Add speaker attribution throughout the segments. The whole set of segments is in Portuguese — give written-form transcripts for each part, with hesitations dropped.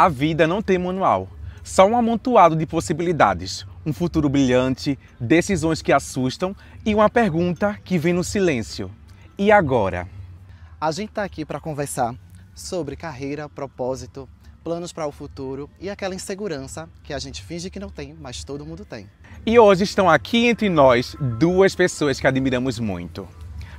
Speaker 1: A vida não tem manual, só um amontoado de possibilidades, um futuro brilhante, decisões que assustam e uma pergunta que vem no silêncio. E agora?
Speaker 2: A gente está aqui para conversar sobre carreira, propósito, planos para o futuro e aquela insegurança que a gente finge que não tem, mas todo mundo tem.
Speaker 1: E hoje estão aqui entre nós duas pessoas que admiramos muito.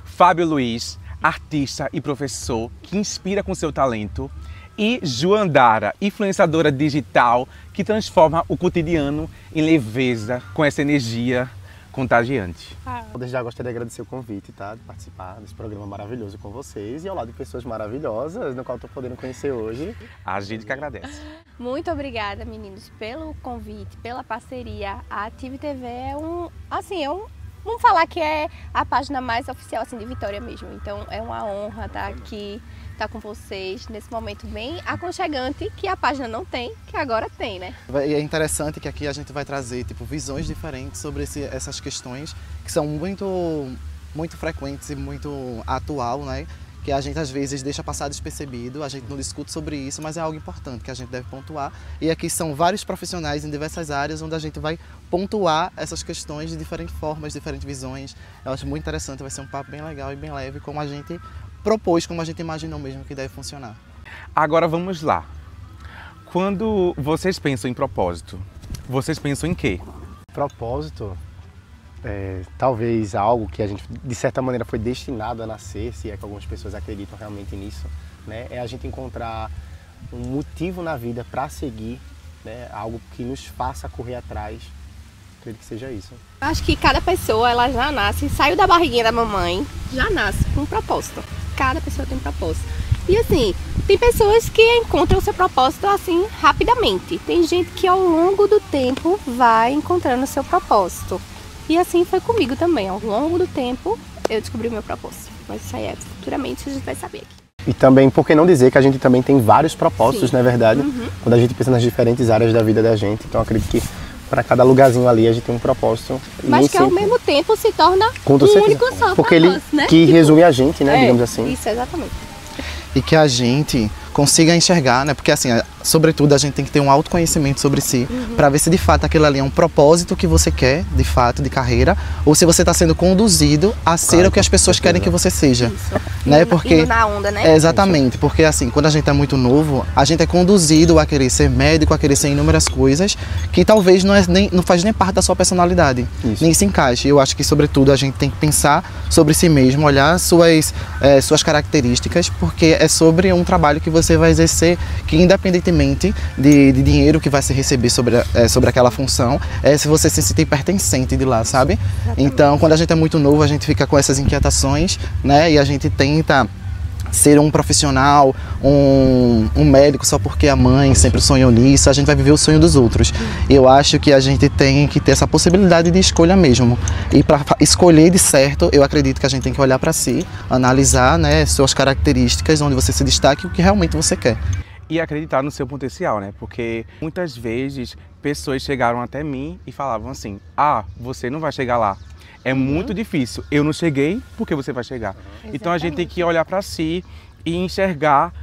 Speaker 1: Fábio Luiz, artista e professor que inspira com seu talento, e Joandara, influenciadora digital que transforma o cotidiano em leveza com essa energia contagiante.
Speaker 3: Desde já gostaria de agradecer o convite, tá? De participar desse programa maravilhoso com vocês e ao lado de pessoas maravilhosas, no qual estou podendo conhecer hoje.
Speaker 1: A gente que agradece.
Speaker 4: Muito obrigada, meninos, pelo convite, pela parceria. A Ative TV é vamos falar que é a página mais oficial assim, de Vitória mesmo. Então é uma honra estar aqui, estar com vocês nesse momento bem aconchegante que a página não tem, que agora tem, né?
Speaker 2: E é interessante que aqui a gente vai trazer visões diferentes sobre essas questões que são muito frequentes e muito atual, né? Que a gente às vezes deixa passar despercebido, a gente não discute sobre isso, mas é algo importante que a gente deve pontuar. E aqui são vários profissionais em diversas áreas onde a gente vai pontuar essas questões de diferentes formas, diferentes visões. Eu acho muito interessante, vai ser um papo bem legal e bem leve, como a gente propôs, como a gente imaginou mesmo que deve funcionar.
Speaker 1: Agora vamos lá. Quando vocês pensam em propósito, vocês pensam em quê?
Speaker 3: Propósito talvez algo que a gente de certa maneira foi destinado a nascer, se é que algumas pessoas acreditam realmente nisso, né? É a gente encontrar um motivo na vida para seguir, né? Algo que nos faça correr atrás. Acredito que seja isso.
Speaker 4: Eu acho que cada pessoa, ela já nasce, saiu da barriguinha da mamãe, já nasce com um propósito. Cada pessoa tem um propósito. E assim, tem pessoas que encontram o seu propósito assim rapidamente. Tem gente que ao longo do tempo vai encontrando o seu propósito. E assim foi comigo também. Ao longo do tempo eu descobri o meu propósito. Mas isso aí é futuramente a gente vai saber aqui.
Speaker 3: E também, por que não dizer que a gente também tem vários propósitos,
Speaker 4: Sim.
Speaker 3: Não é verdade? Quando a gente pensa nas diferentes áreas da vida da gente. Então acredito que para cada lugarzinho ali a gente tem um propósito.
Speaker 4: Mas que ao mesmo tempo se torna
Speaker 3: um único
Speaker 4: só
Speaker 3: porque
Speaker 4: propósito,
Speaker 3: ele
Speaker 4: né?
Speaker 3: que resume a gente, né? Digamos assim.
Speaker 4: Isso, exatamente.
Speaker 2: E que a gente consiga enxergar, né? Porque assim, sobretudo a gente tem que ter um autoconhecimento sobre si para ver se de fato aquilo ali é um propósito que você quer, de fato, de carreira, ou se você está sendo conduzido a ser o que as pessoas querem que você seja.
Speaker 4: Isso.
Speaker 2: Né? Porque
Speaker 4: indo na onda, né?
Speaker 2: Exatamente, porque assim, quando a gente é muito novo, a gente é conduzido a querer ser médico, a querer ser inúmeras coisas que talvez não faz nem parte da sua personalidade, nem se encaixe. Eu acho que, sobretudo, a gente tem que pensar sobre si mesmo, olhar suas características, porque é sobre um trabalho que você vai exercer que, independentemente de dinheiro que vai se receber sobre aquela função, se você se sentir pertencente de lá, sabe?
Speaker 4: Exatamente.
Speaker 2: Então, quando a gente é muito novo, a gente fica com essas inquietações, né? E a gente tenta ser um profissional, um médico só porque a mãe sempre sonhou nisso, a gente vai viver o sonho dos outros. Eu acho que a gente tem que ter essa possibilidade de escolha mesmo. E para escolher de certo, eu acredito que a gente tem que olhar para si, analisar, né, suas características, onde você se destaca e o que realmente você quer.
Speaker 1: E acreditar no seu potencial, né? Porque muitas vezes pessoas chegaram até mim e falavam assim: ah, você não vai chegar lá. É muito difícil. Eu não cheguei, porque você vai chegar. Então a gente tem que olhar para si e enxergar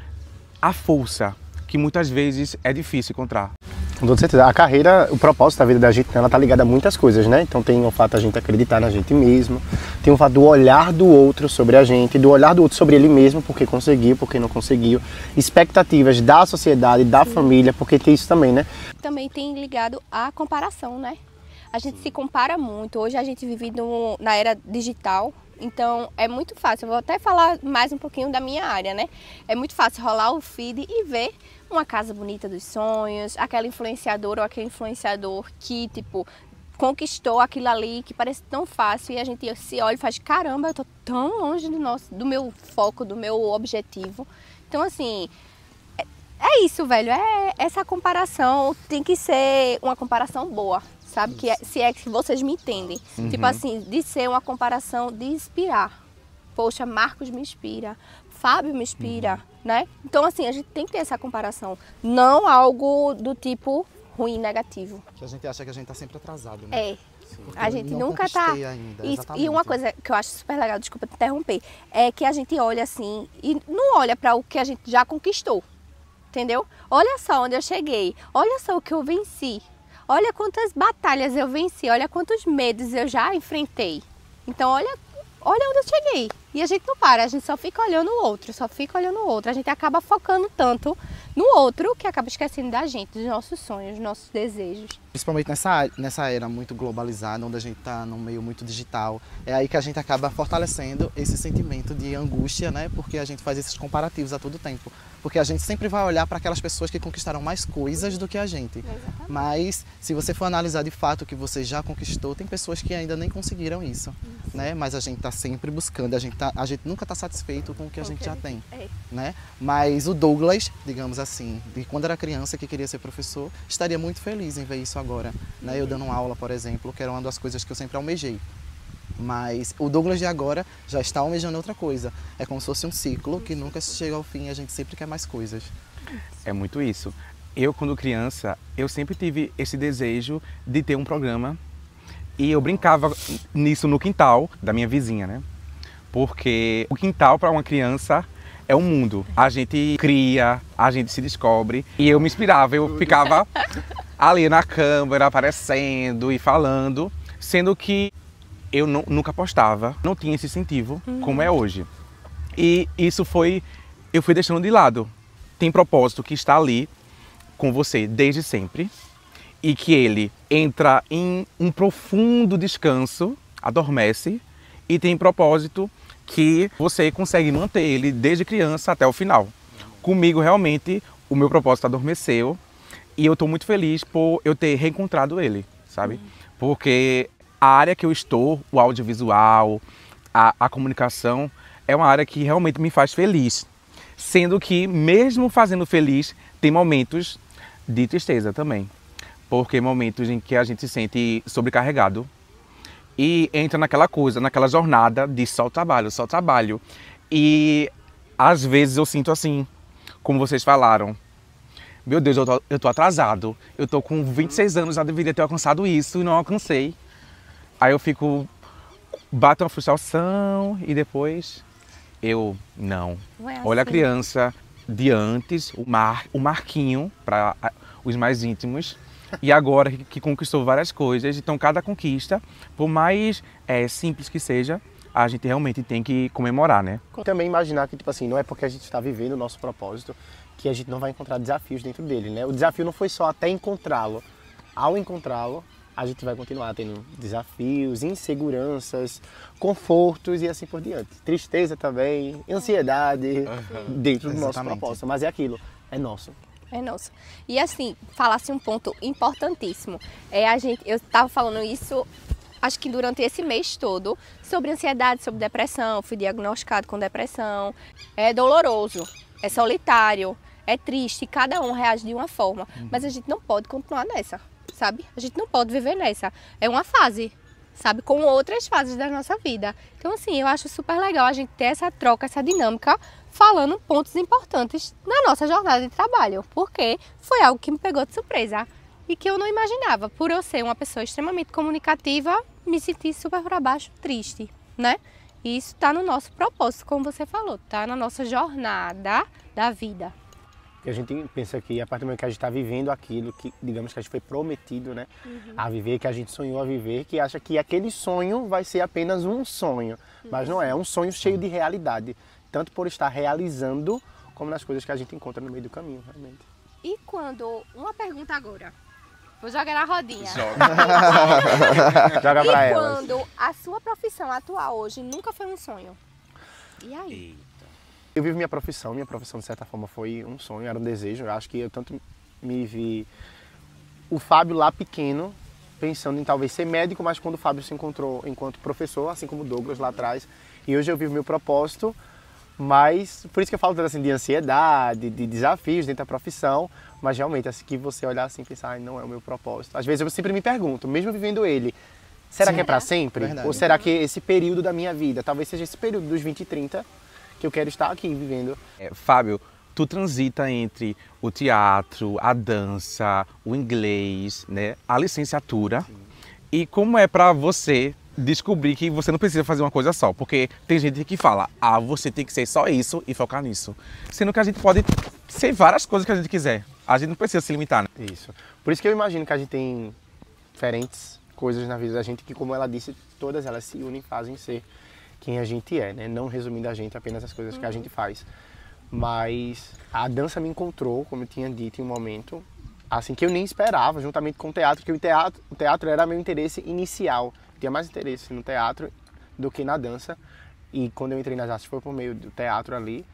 Speaker 1: a força, que muitas vezes é difícil encontrar.
Speaker 3: Com toda certeza. A carreira, o propósito da vida da gente, ela tá ligada a muitas coisas, né? Então tem o fato da gente acreditar na gente mesmo, tem o fato do olhar do outro sobre a gente, do olhar do outro sobre ele mesmo, porque conseguiu, porque não conseguiu, expectativas da sociedade, da família, porque tem isso também, né?
Speaker 4: Também tem ligado à comparação, né? A gente se compara muito. Hoje a gente vive na era digital, então é muito fácil. Eu vou até falar mais um pouquinho da minha área, né? É muito fácil rolar o feed e ver uma casa bonita dos sonhos, aquela influenciadora ou aquele influenciador que, conquistou aquilo ali, que parece tão fácil, e a gente se olha e faz: caramba, eu tô tão longe do meu foco, do meu objetivo. Então, assim, é isso, velho. Essa comparação tem que ser uma comparação boa. Sabe? Se é que vocês me entendem. Tipo assim, de ser uma comparação de inspirar. Poxa, Marcos me inspira, Fábio me inspira, né? Então, assim, a gente tem que ter essa comparação. Não algo do tipo ruim, negativo.
Speaker 2: Que a gente acha que a gente tá sempre atrasado, né?
Speaker 4: A gente nunca tá...
Speaker 2: Ainda,
Speaker 4: e uma coisa que eu acho super legal, desculpa te interromper, é que a gente olha assim e não olha para o que a gente já conquistou. entendeu? Olha só onde eu cheguei, olha só o que eu venci, olha quantas batalhas eu venci, olha quantos medos eu já enfrentei. Então olha onde eu cheguei. E a gente não para, a gente só fica olhando o outro, a gente acaba focando tanto no outro que acaba esquecendo da gente, dos nossos sonhos, dos nossos desejos.
Speaker 2: Principalmente nessa era muito globalizada, onde a gente está num meio muito digital, é aí que a gente acaba fortalecendo esse sentimento de angústia, né? Porque a gente faz esses comparativos a todo tempo. Porque a gente sempre vai olhar para aquelas pessoas que conquistaram mais coisas do que a gente.
Speaker 4: Exatamente.
Speaker 2: Mas, se você for analisar de fato o que você já conquistou, tem pessoas que ainda nem conseguiram isso, né? Mas a gente está sempre buscando, a gente nunca está satisfeito com o que a gente já tem, né? Mas o Douglas, digamos assim, de quando era criança que queria ser professor, estaria muito feliz em ver isso agora, né? Eu dando aula, por exemplo, que era uma das coisas que eu sempre almejei. Mas o Douglas de agora já está almejando outra coisa. É como se fosse um ciclo que nunca chega ao fim e a gente sempre quer mais coisas.
Speaker 1: É muito isso. Eu, quando criança, eu sempre tive esse desejo de ter um programa e eu brincava nisso no quintal da minha vizinha, né? Porque o quintal para uma criança é um mundo. A gente cria, a gente se descobre e eu me inspirava, eu ficava ali na câmera aparecendo e falando, sendo que eu nunca postava, não tinha esse incentivo como é hoje. E isso eu fui deixando de lado. Tem propósito que está ali com você desde sempre e que ele entra em um profundo descanso, adormece, e tem propósito que você consegue manter ele desde criança até o final. Comigo, realmente, o meu propósito adormeceu e eu estou muito feliz por eu ter reencontrado ele, sabe? Porque a área que eu estou, o audiovisual, a comunicação, é uma área que realmente me faz feliz. Sendo que, mesmo fazendo feliz, tem momentos de tristeza também. Porque momentos em que a gente se sente sobrecarregado e entra naquela coisa, naquela jornada de só trabalho. E às vezes eu sinto assim, como vocês falaram, meu Deus, eu tô atrasado, eu tô com 26 anos, já deveria ter alcançado isso e não alcancei. Aí eu bato uma frustração e depois não. Olha a criança de antes, o Marquinho, para os mais íntimos, e agora que conquistou várias coisas. Então cada conquista, por mais simples que seja, a gente realmente tem que comemorar, né?
Speaker 3: Também imaginar que, tipo assim, não é porque a gente está vivendo o nosso propósito que a gente não vai encontrar desafios dentro dele, né? O desafio não foi só até encontrá-lo. Ao encontrá-lo, a gente vai continuar tendo desafios, inseguranças, confortos e assim por diante. Tristeza também, ansiedade dentro do nosso propósito. Mas é aquilo, é nosso.
Speaker 4: É nosso. E assim, falasse um ponto importantíssimo. Eu estava falando isso, acho que durante esse mês todo, sobre ansiedade, sobre depressão. Fui diagnosticado com depressão. É doloroso, é solitário, é triste. Cada um reage de uma forma. Mas a gente não pode continuar nessa. Sabe? A gente não pode viver nessa. É uma fase, sabe? Com outras fases da nossa vida. Então, assim, eu acho super legal a gente ter essa troca, essa dinâmica, falando pontos importantes na nossa jornada de trabalho. Porque foi algo que me pegou de surpresa e que eu não imaginava. Por eu ser uma pessoa extremamente comunicativa, me senti super para baixo, triste, né? E isso está no nosso propósito, como você falou. Está na nossa jornada da vida.
Speaker 3: Porque a gente pensa que a partir do momento que a gente está vivendo aquilo que, digamos, que a gente foi prometido, né, a viver, que a gente sonhou a viver, que acha que aquele sonho vai ser apenas um sonho. Mas não é um sonho cheio de realidade. Tanto por estar realizando, como nas coisas que a gente encontra no meio do caminho, realmente.
Speaker 4: E quando... Uma pergunta agora. Vou jogar na rodinha.
Speaker 3: Joga pra
Speaker 4: E
Speaker 3: elas.
Speaker 4: quando a sua profissão atual hoje nunca foi um sonho? E aí?
Speaker 3: Eu vivo minha profissão de certa forma foi um sonho, era um desejo. Eu acho que eu tanto me vi o Fábio lá pequeno, pensando em talvez ser médico, mas quando o Fábio se encontrou enquanto professor, assim como o Douglas lá atrás, e hoje eu vivo meu propósito, mas por isso que eu falo tanto assim de ansiedade, de desafios dentro da profissão, mas realmente assim que você olhar assim e pensar, não é o meu propósito. Às vezes eu sempre me pergunto, mesmo vivendo ele, será que é para sempre?
Speaker 2: Verdade.
Speaker 3: Ou será que esse período da minha vida, talvez seja esse período dos 20 e 30, que eu quero estar aqui vivendo.
Speaker 1: Fábio, tu transita entre o teatro, a dança, o inglês, né, a licenciatura. Sim. E como é para você descobri que você não precisa fazer uma coisa só, porque tem gente que fala, você tem que ser só isso e focar nisso. Sendo que a gente pode ser várias coisas que a gente quiser. A gente não precisa se limitar, né?
Speaker 3: Isso. Por isso que eu imagino que a gente tem diferentes coisas na vida da gente que, como ela disse, todas elas se unem e fazem ser quem a gente é, né? Não resumindo a gente apenas as coisas que a gente faz. Mas a dança me encontrou, como eu tinha dito em um momento, assim, que eu nem esperava, juntamente com o teatro, que o teatro era meu interesse inicial. Eu tinha mais interesse no teatro do que na dança. E quando eu entrei nas artes foi por meio do teatro ali.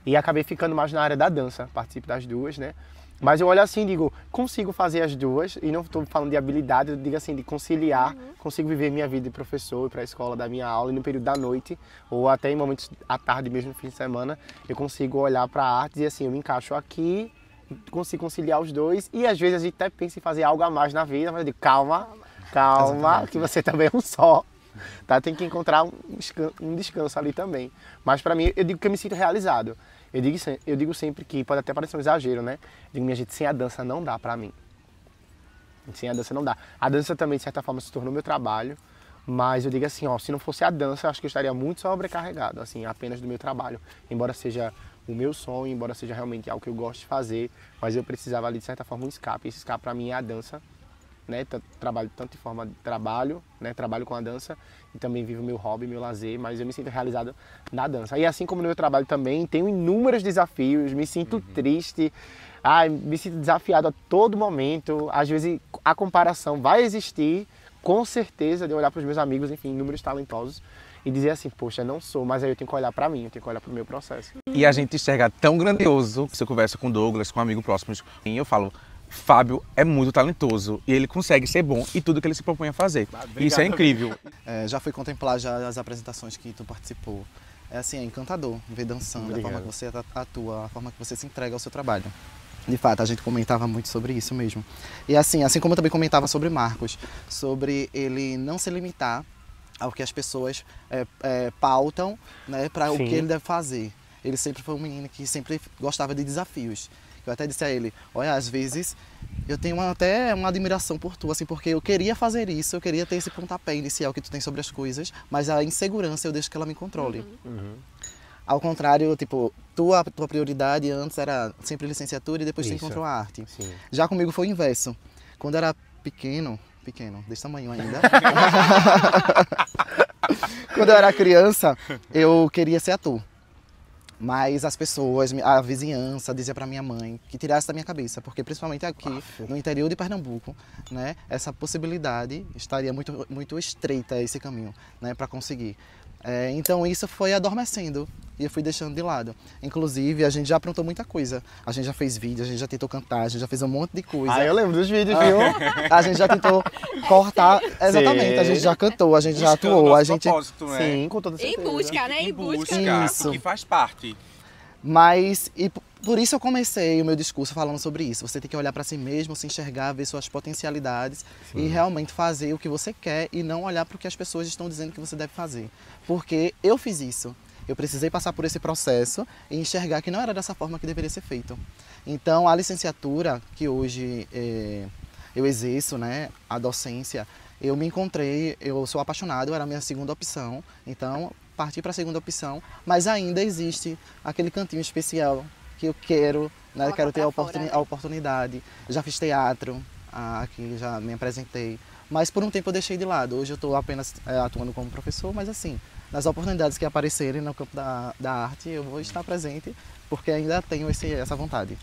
Speaker 3: E acabei ficando mais na área da dança, participo das duas, né? Mas eu olho assim e digo, consigo fazer as duas, e não estou falando de habilidade, eu digo assim, de conciliar, consigo viver minha vida de professor, ir para a escola, dar minha aula, e no período da noite, ou até em momentos à tarde mesmo, no fim de semana, eu consigo olhar para a arte e dizer assim, eu me encaixo aqui, consigo conciliar os dois, e às vezes a gente até pensa em fazer algo a mais na vida, mas eu digo, calma, que você também é um só. Tá? Tem que encontrar um descanso ali também. Mas para mim, eu digo que eu me sinto realizado. Eu digo sempre que pode até parecer um exagero, né? Eu digo, minha gente, sem a dança não dá pra mim. Sem a dança não dá. A dança também, de certa forma, se tornou meu trabalho. Mas eu digo assim, se não fosse a dança, eu acho que eu estaria muito sobrecarregado, assim, apenas do meu trabalho. Embora seja o meu sonho, embora seja realmente algo que eu gosto de fazer, mas eu precisava ali, de certa forma, um escape. Esse escape pra mim é a dança. Né, trabalho tanto de forma de trabalho, né, trabalho com a dança e também vivo meu hobby, meu lazer, mas eu me sinto realizado na dança. E assim como no meu trabalho também, tenho inúmeros desafios, me sinto triste, me sinto desafiado a todo momento, às vezes a comparação vai existir, com certeza, de olhar para os meus amigos, enfim, inúmeros talentosos, e dizer assim, poxa, não sou, mas aí eu tenho que olhar para mim, eu tenho que olhar para o meu processo.
Speaker 1: E a gente enxerga tão grandioso, se eu converso com o Douglas, com um amigo próximo, e eu falo, Fábio é muito talentoso e ele consegue ser bom em tudo que ele se propõe a fazer. Obrigado, isso é incrível.
Speaker 2: Já fui contemplar já as apresentações que tu participou. É assim, é encantador ver dançando, a forma que você atua, a forma que você se entrega ao seu trabalho. De fato, a gente comentava muito sobre isso mesmo. E assim como eu também comentava sobre Marcos, sobre ele não se limitar ao que as pessoas pautam, né, para o que ele deve fazer. Ele sempre foi um menino que sempre gostava de desafios. Eu até disse a ele, olha, às vezes eu tenho até uma admiração por tu, assim, porque eu queria fazer isso, eu queria ter esse pontapé inicial que tu tem sobre as coisas, mas a insegurança eu deixo que ela me controle. Ao contrário, tipo, tua prioridade antes era sempre licenciatura e depois tu encontrou a arte. Sim. Já comigo foi o inverso. Quando eu era pequeno, desse tamanho ainda, quando eu era criança, eu queria ser ator. Mas as pessoas, a vizinhança dizia para minha mãe que tirasse da minha cabeça, porque principalmente aqui no interior de Pernambuco, né, essa possibilidade estaria muito estreita esse caminho, né, para conseguir. Então isso foi adormecendo e eu fui deixando de lado. Inclusive a gente já aprontou muita coisa. A gente já fez vídeo, a gente já tentou cantar, a gente já fez um monte de coisa.
Speaker 3: Eu lembro dos vídeos, viu?
Speaker 2: A gente já tentou cortar, exatamente. Sim. A gente já cantou, a gente já atuou, a gente.
Speaker 1: Né?
Speaker 3: Sim, com toda certeza.
Speaker 4: Em busca, né? Em busca.
Speaker 2: Isso.
Speaker 1: Que faz parte.
Speaker 2: Mas, e por isso eu comecei o meu discurso falando sobre isso. Você tem que olhar para si mesmo, se enxergar, ver suas potencialidades e realmente fazer o que você quer e não olhar para o que as pessoas estão dizendo que você deve fazer. Porque eu fiz isso. Eu precisei passar por esse processo e enxergar que não era dessa forma que deveria ser feito. Então, a licenciatura que hoje eu exerço, né, a docência, eu me encontrei, eu sou apaixonado, era a minha segunda opção. Então, parti para a segunda opção, mas ainda existe aquele cantinho especial que eu quero, né? Quero ter a oportunidade. Eu já fiz teatro, aqui já me apresentei, mas por um tempo eu deixei de lado. Hoje eu estou apenas atuando como professor, mas assim, nas oportunidades que aparecerem no campo da arte, eu vou estar presente, porque ainda tenho essa vontade.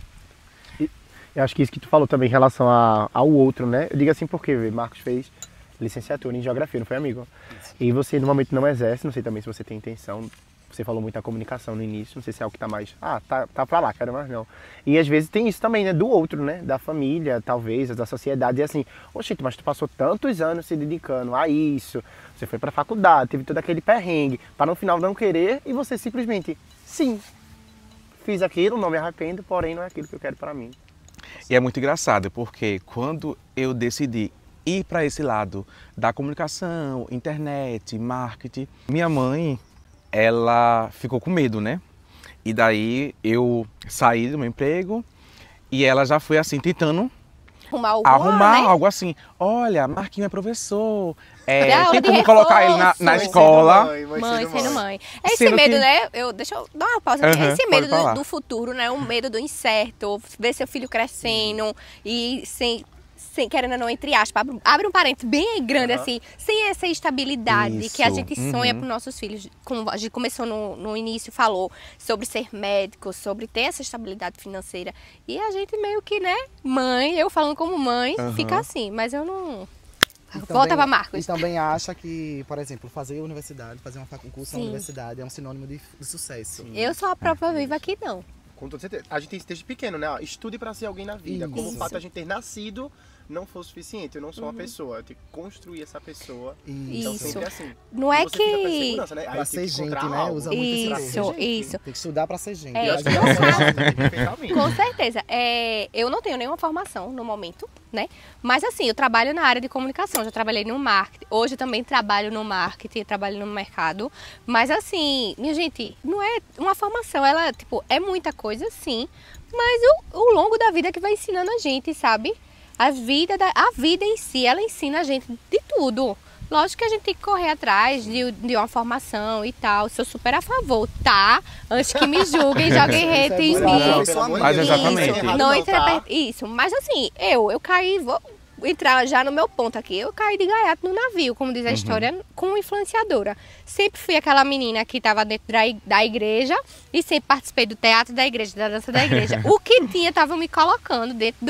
Speaker 3: Eu acho que isso que tu falou também em relação ao outro, né? Eu digo assim porque Marcos fez licenciatura em Geografia, não foi, amigo? E você no momento não exerce, não sei também se você tem intenção, você falou muito da comunicação no início, não sei se é algo que tá mais, tá pra lá, quero mais não. E às vezes tem isso também, né, do outro, né, da família, talvez, da sociedade, e assim, oxe, mas tu passou tantos anos se dedicando a isso, você foi pra faculdade, teve todo aquele perrengue, para no final não querer e você simplesmente, sim, fiz aquilo, não me arrependo, porém não é aquilo que eu quero pra mim.
Speaker 1: E é muito engraçado, porque quando eu decidi ir para esse lado da comunicação, internet, marketing, minha mãe, ela ficou com medo, né? E daí eu saí do meu emprego e ela já foi assim tentando Arrumar
Speaker 4: né?
Speaker 1: algo assim. Olha, Marquinhos é professor.
Speaker 4: Dá aula
Speaker 1: Tem
Speaker 4: de
Speaker 1: como colocar ele na
Speaker 4: reforço.
Speaker 1: escola.
Speaker 4: Mãe sendo mãe. É esse
Speaker 1: Sendo
Speaker 4: medo,
Speaker 1: que-
Speaker 4: né? Deixa eu dar uma pausa aqui.
Speaker 1: Aham,
Speaker 4: Esse
Speaker 1: pode
Speaker 4: medo
Speaker 1: falar.
Speaker 4: do futuro, né? O medo do incerto, ver seu filho crescendo e sem querendo ou não, entre aspas, abre um parênteses bem grande assim, sem essa estabilidade que a
Speaker 1: Isso.
Speaker 4: gente sonha para os nossos filhos. Como a gente começou no início, falou sobre ser médico, sobre ter essa estabilidade financeira. E a gente meio que, né, mãe, eu falando como mãe, fica assim, mas eu não... Volta para Marcos.
Speaker 2: E também acha que, por exemplo, fazer universidade, fazer um curso na
Speaker 4: Sim.
Speaker 2: universidade é um sinônimo de sucesso.
Speaker 4: Eu sou a prova viva aqui, não.
Speaker 3: Com toda certeza. A gente tem isso desde pequeno, né? Ó, estude para ser alguém na vida. Como o
Speaker 2: Isso.
Speaker 3: fato de a gente ter nascido não for suficiente. Eu não sou uma pessoa. Eu tenho que construir essa pessoa. Então
Speaker 4: Isso.
Speaker 3: sempre assim.
Speaker 4: Não é
Speaker 3: Você fica com essa
Speaker 4: que...
Speaker 3: insegurança, né? Aí
Speaker 2: Pra
Speaker 3: tem
Speaker 2: ser
Speaker 3: que
Speaker 2: gente,
Speaker 3: encontrar
Speaker 2: né?
Speaker 3: algo.
Speaker 2: Usa muito esse
Speaker 4: Isso,
Speaker 2: termo.
Speaker 4: isso.
Speaker 2: Tem que estudar pra ser gente.
Speaker 4: É,
Speaker 3: Eu acho que
Speaker 4: eu
Speaker 3: é
Speaker 4: faço.
Speaker 3: perfeitamente.
Speaker 4: Com certeza. Eu não tenho nenhuma formação no momento, né? Mas assim, eu trabalho na área de comunicação, já trabalhei no marketing. Hoje eu também trabalho no marketing, trabalho no mercado. Mas assim, minha gente, não é uma formação, ela, tipo, é muita coisa, sim. Mas o longo da vida que vai ensinando a gente, sabe? A vida em si, ela ensina a gente de tudo. Lógico que a gente tem que correr atrás de uma formação e tal. Sou super a favor, tá? Antes que me julguem, joguem hate em
Speaker 2: Isso é
Speaker 4: mim.
Speaker 2: bom.
Speaker 3: Pelo amor de
Speaker 1: Mas
Speaker 3: Deus,
Speaker 1: exatamente.
Speaker 3: isso é errado
Speaker 4: Não
Speaker 3: tá?
Speaker 4: interpreta isso. Mas assim, eu caí, vou entrar já no meu ponto aqui. Eu caí de gaiato no navio, como diz a história, como influenciadora. Sempre fui aquela menina que estava dentro da igreja e sempre participei do teatro da igreja, da dança da igreja. O que tinha, estava me colocando dentro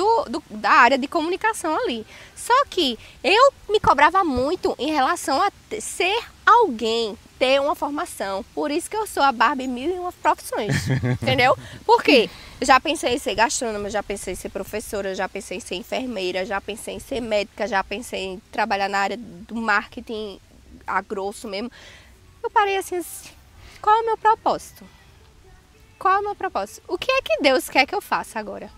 Speaker 4: da área de comunicação ali. Só que eu me cobrava muito em relação a ser alguém, ter uma formação. Por isso que eu sou a Barbie 1001 profissões, entendeu? Por quê? Já pensei em ser gastrônoma, já pensei em ser professora, já pensei em ser enfermeira, já pensei em ser médica, já pensei em trabalhar na área do marketing a grosso mesmo. Eu parei assim, qual é o meu propósito? Qual é o meu propósito? O que é que Deus quer que eu faça agora?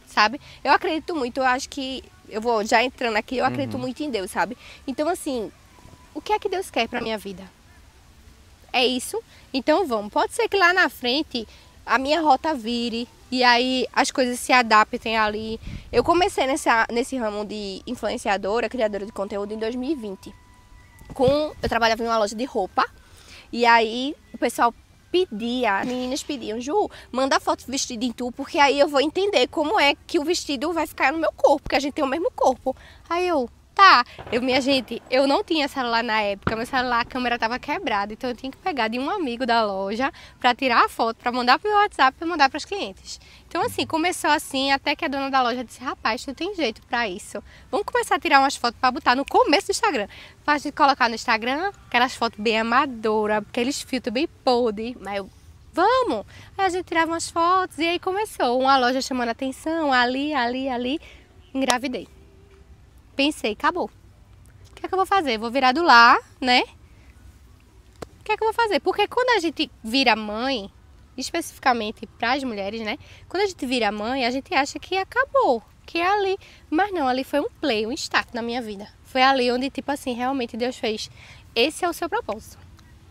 Speaker 4: Sabe? Eu acredito muito, eu acho que, eu vou já entrando aqui, eu acredito muito em Deus, sabe? Então assim, o que é que Deus quer pra minha vida? É isso? Então vamos. Pode ser que lá na frente a minha rota vire e aí as coisas se adaptem ali. Eu comecei nesse ramo de influenciadora, criadora de conteúdo em 2020. Eu trabalhava em uma loja de roupa e aí o pessoal as meninas pediam, Ju, manda foto do vestido em tu, porque aí eu vou entender como é que o vestido vai ficar no meu corpo, porque a gente tem o mesmo corpo. Aí tá. Minha gente, eu não tinha celular na época, meu celular, a câmera tava quebrada, então eu tinha que pegar de um amigo da loja pra tirar a foto, pra mandar pro meu WhatsApp, pra mandar pras clientes. Então assim, começou assim, até que a dona da loja disse, rapaz, tu tem jeito pra isso. Vamos começar a tirar umas fotos pra botar no começo do Instagram. Pra gente colocar no Instagram, aquelas fotos bem amadoras, aqueles filtros bem podres, mas vamos! Aí a gente tirava umas fotos e aí começou, uma loja chamando a atenção, ali, engravidei. Pensei, acabou. O que é que eu vou fazer? Vou virar do lar, né? O que é que eu vou fazer? Porque quando a gente vira mãe, especificamente para as mulheres, né? Quando a gente vira mãe, a gente acha que acabou, que é ali. Mas não, ali foi um play, um start na minha vida. Foi ali onde, tipo assim, realmente Deus fez. Esse é o seu propósito,